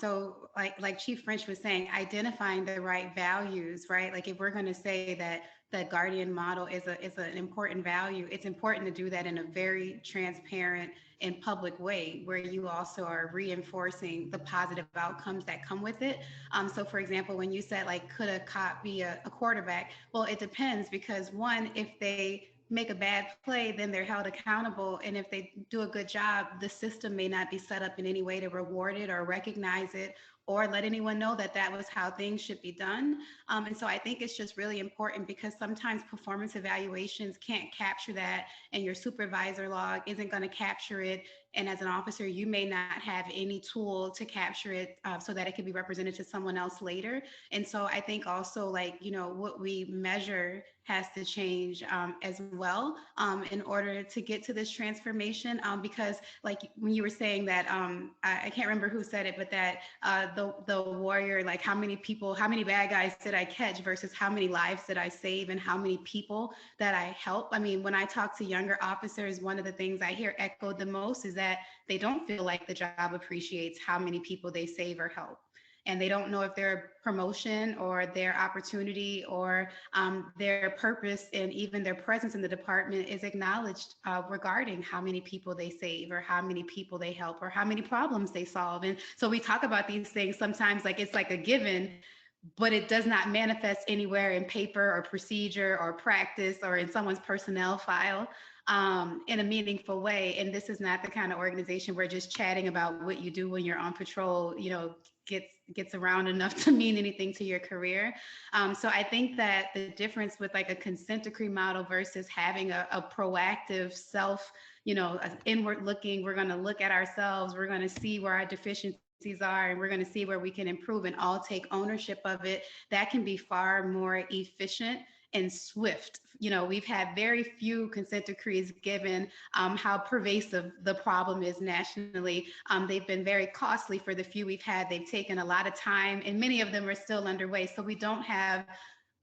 So like Chief French was saying, identifying the right values, right? Like if we're going to say that the guardian model is an important value, it's important to do that in a very transparent and public way, where you also are reinforcing the positive outcomes that come with it. So for example, when you said like, could a cop be a quarterback? Well, it depends, because one, if they make a bad play, then they're held accountable. And if they do a good job, the system may not be set up in any way to reward it or recognize it or let anyone know that that was how things should be done. And so I think it's just really important because sometimes performance evaluations can't capture that, and your supervisor log isn't going to capture it. And as an officer, you may not have any tool to capture it so that it can be represented to someone else later. And so I think also, like, you know, what we measure has to change as well in order to get to this transformation. Because like when you were saying that, I can't remember who said it, but that the warrior, like how many people, how many bad guys did I catch versus how many lives did I save and how many people that I help. I mean, when I talk to younger officers, one of the things I hear echoed the most is that they don't feel like the job appreciates how many people they save or help. And they don't know if their promotion or their opportunity or their purpose and even their presence in the department is acknowledged regarding how many people they save or how many people they help or how many problems they solve. And so we talk about these things sometimes like it's like a given, but it does not manifest anywhere in paper or procedure or practice or in someone's personnel file in a meaningful way. And this is not the kind of organization where just chatting about what you do when you're on patrol, you know, gets around enough to mean anything to your career. So I think that the difference with like a consent decree model versus having a proactive self, you know, inward looking, we're going to look at ourselves, we're going to see where our deficiencies are, and we're going to see where we can improve and all take ownership of it. That can be far more efficient and swift. You know, we've had very few consent decrees given how pervasive the problem is nationally. They've been very costly for the few we've had. They've taken a lot of time and many of them are still underway. So we don't have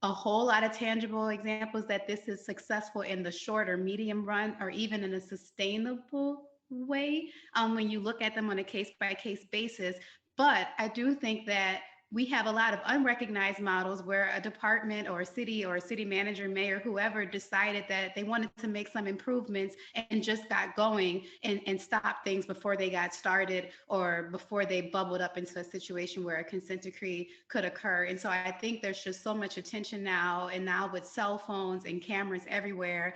a whole lot of tangible examples that this is successful in the short or medium run or even in a sustainable way when you look at them on a case-by-case basis. But I do think that we have a lot of unrecognized models where a department or a city manager, mayor, whoever decided that they wanted to make some improvements and just got going and stopped things before they got started or before they bubbled up into a situation where a consent decree could occur. And so I think there's just so much attention now, and now with cell phones and cameras everywhere,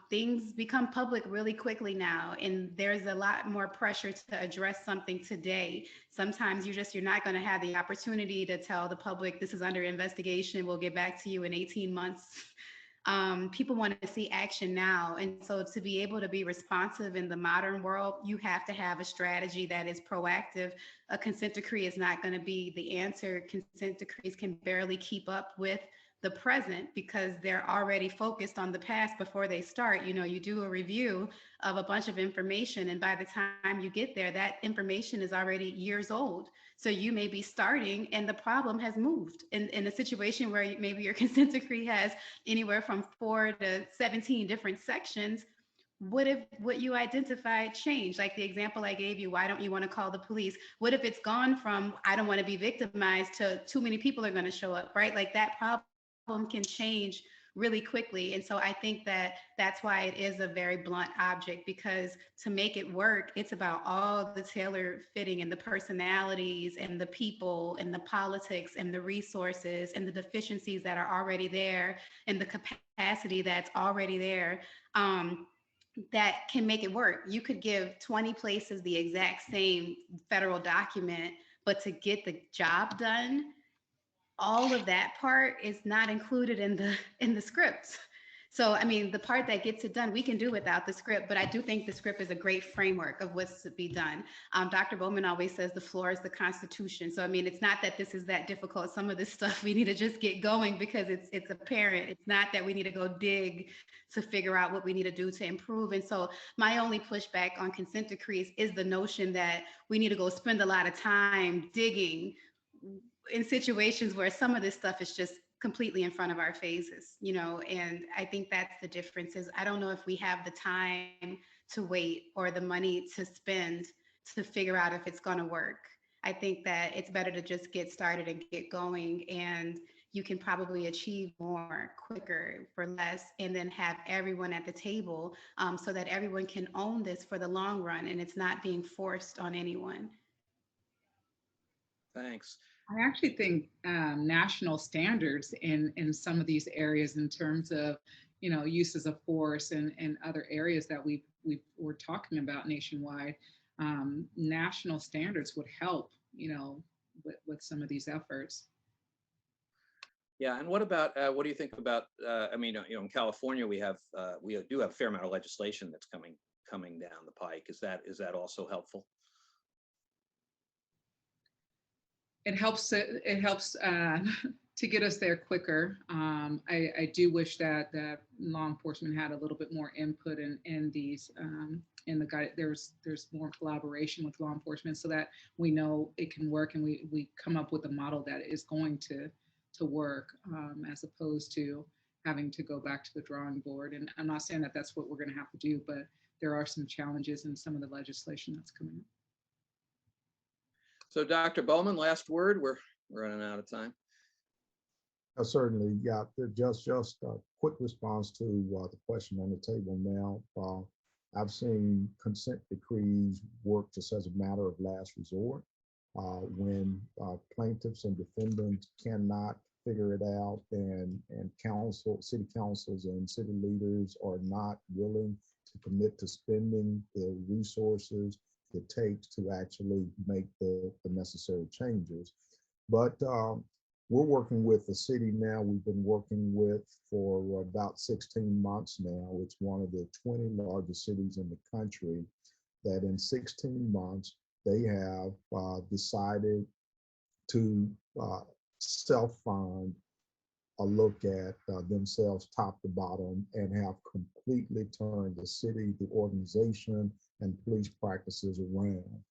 things become public really quickly now, and there's a lot more pressure to address something today. Sometimes you're not going to have the opportunity to tell the public this is under investigation, we'll get back to you in 18 months. People want to see action now. And so to be able to be responsive in the modern world, you have to have a strategy that is proactive. A consent decree is not going to be the answer. Consent decrees can barely keep up with the present because they're already focused on the past before they start. You know, you do a review of a bunch of information, and by the time you get there, that information is already years old. So you may be starting and the problem has moved in a situation where maybe your consent decree has anywhere from 4 to 17 different sections. What if what you identified changed? Like the example I gave you, why don't you want to call the police? What if it's gone from I don't want to be victimized to too many people are going to show up, right? Like that problem can change really quickly. And so I think that that's why it is a very blunt object, because to make it work, it's about all the tailor fitting and the personalities and the people and the politics and the resources and the deficiencies that are already there and the capacity that's already there. That can make it work. You could give 20 places the exact same federal document, but to get the job done, all of that part is not included in the script. So, I mean, the part that gets it done, we can do without the script, but I do think the script is a great framework of what's to be done. Dr. Bowman always says the floor is the Constitution. So, I mean, it's not that this is that difficult. Some of this stuff we need to just get going because it's apparent. It's not that we need to go dig to figure out what we need to do to improve. And so my only pushback on consent decrees is the notion that we need to go spend a lot of time digging in situations where some of this stuff is just completely in front of our faces, you know. And I think that's the difference. Is I don't know if we have the time to wait or the money to spend to figure out if it's going to work. I think that it's better to just get started and get going, and you can probably achieve more quicker for less, and then have everyone at the table so that everyone can own this for the long run and it's not being forced on anyone. Thanks. I actually think national standards in some of these areas in terms of, uses of force and other areas that we're talking about nationwide. National standards would help, with some of these efforts. Yeah, and what about what do you think about? I mean, in California we do have a fair amount of legislation that's coming down the pike. Is that also helpful? It helps. It helps to get us there quicker. I do wish that law enforcement had a little bit more input in these. In the guide, there's more collaboration with law enforcement so that we know it can work, and we come up with a model that is going to work, as opposed to having to go back to the drawing board. And I'm not saying that that's what we're going to have to do, but there are some challenges in some of the legislation that's coming up. So, Dr. Bowman, last word. We're running out of time. Certainly, yeah. Just a quick response to the question on the table now. I've seen consent decrees work just as a matter of last resort. When plaintiffs and defendants cannot figure it out, and city councils and city leaders are not willing to commit to spending the resources it takes to actually make the necessary changes. But we're working with the city now. We've been working with for about 16 months now. It's one of the 20 largest cities in the country that in 16 months, they have decided to self-fund a look at themselves top to bottom, and have completely turned the city, the organization, and police practices around.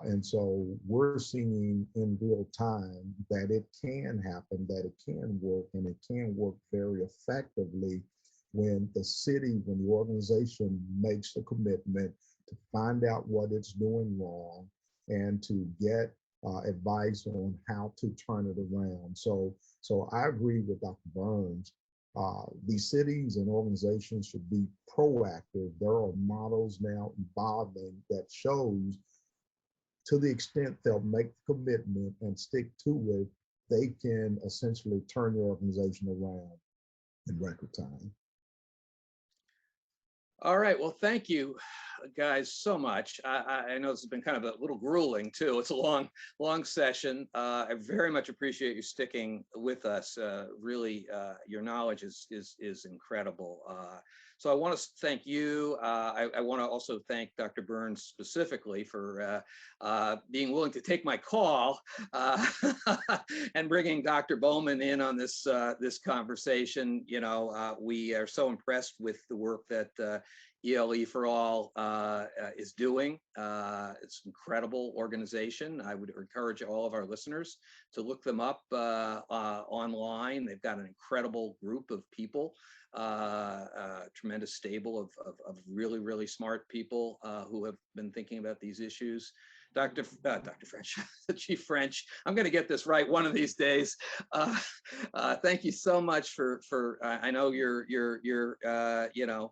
And so we're seeing in real time that it can happen, that it can work, and it can work very effectively when the organization makes the commitment to find out what it's doing wrong and to get advice on how to turn it around. So I agree with Dr. Burns. These cities and organizations should be proactive. There are models now evolving that shows, to the extent they'll make the commitment and stick to it, they can essentially turn the organization around in record time. All right. Well, thank you guys so much. I know this has been kind of a little grueling too. It's a long session. I very much appreciate you sticking with us. Really, your knowledge is incredible. So I want to thank you. I want to also thank Dr. Burns specifically for being willing to take my call and bringing Dr. Bowman in on this conversation. We are so impressed with the work that ELE4A is doing. It's an incredible organization. I would encourage all of our listeners to look them up online. They've got an incredible group of people, tremendous stable of really, really smart people who have been thinking about these issues. Dr. French, Chief French, I'm going to get this right one of these days. Thank you so much for I know you're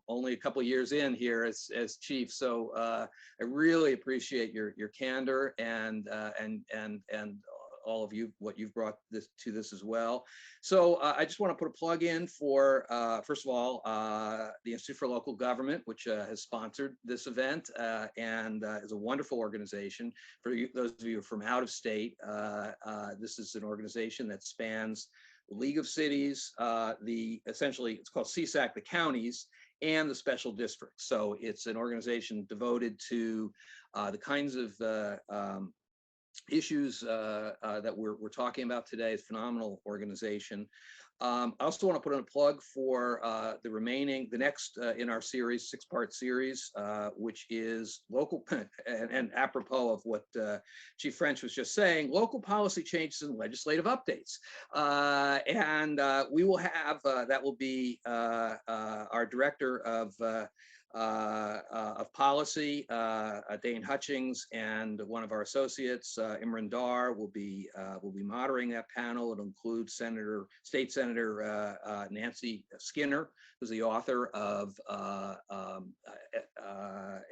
only a couple of years in here as chief, so I really appreciate your candor and all of you, what you've brought to this as well. So I just want to put a plug in for, first of all, the Institute for Local Government, which has sponsored this event and is a wonderful organization. For those of you from out of state, this is an organization that spans the League of Cities, essentially it's called CSAC, the counties, and the special districts. So it's an organization devoted to the kinds of issues that we're talking about today. Is a phenomenal organization. I also want to put in a plug for the next in our series, 6-part series, which is local, and apropos of what Chief French was just saying, local policy changes and legislative updates. And we will have, that will be our director of policy, Dane Hutchings, and one of our associates, Imran Dar, will be moderating that panel. It'll include State Senator Nancy Skinner, who's the author of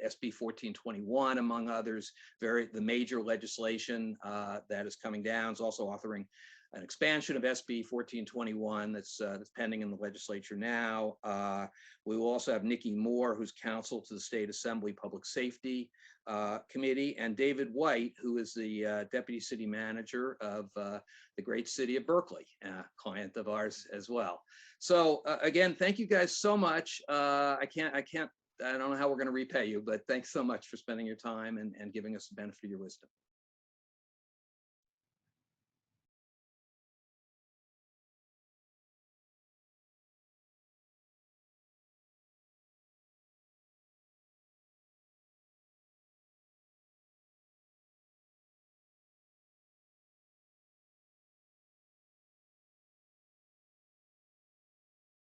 SB 1421, among others, the major legislation that is coming down. Is also authoring an expansion of SB 1421 that's pending in the legislature now. We will also have Nikki Moore, who's counsel to the State Assembly Public Safety Committee, and David White, who is the Deputy City Manager of the great city of Berkeley, client of ours as well. So again, thank you guys so much. I don't know how we're going to repay you, but thanks so much for spending your time and giving us the benefit of your wisdom.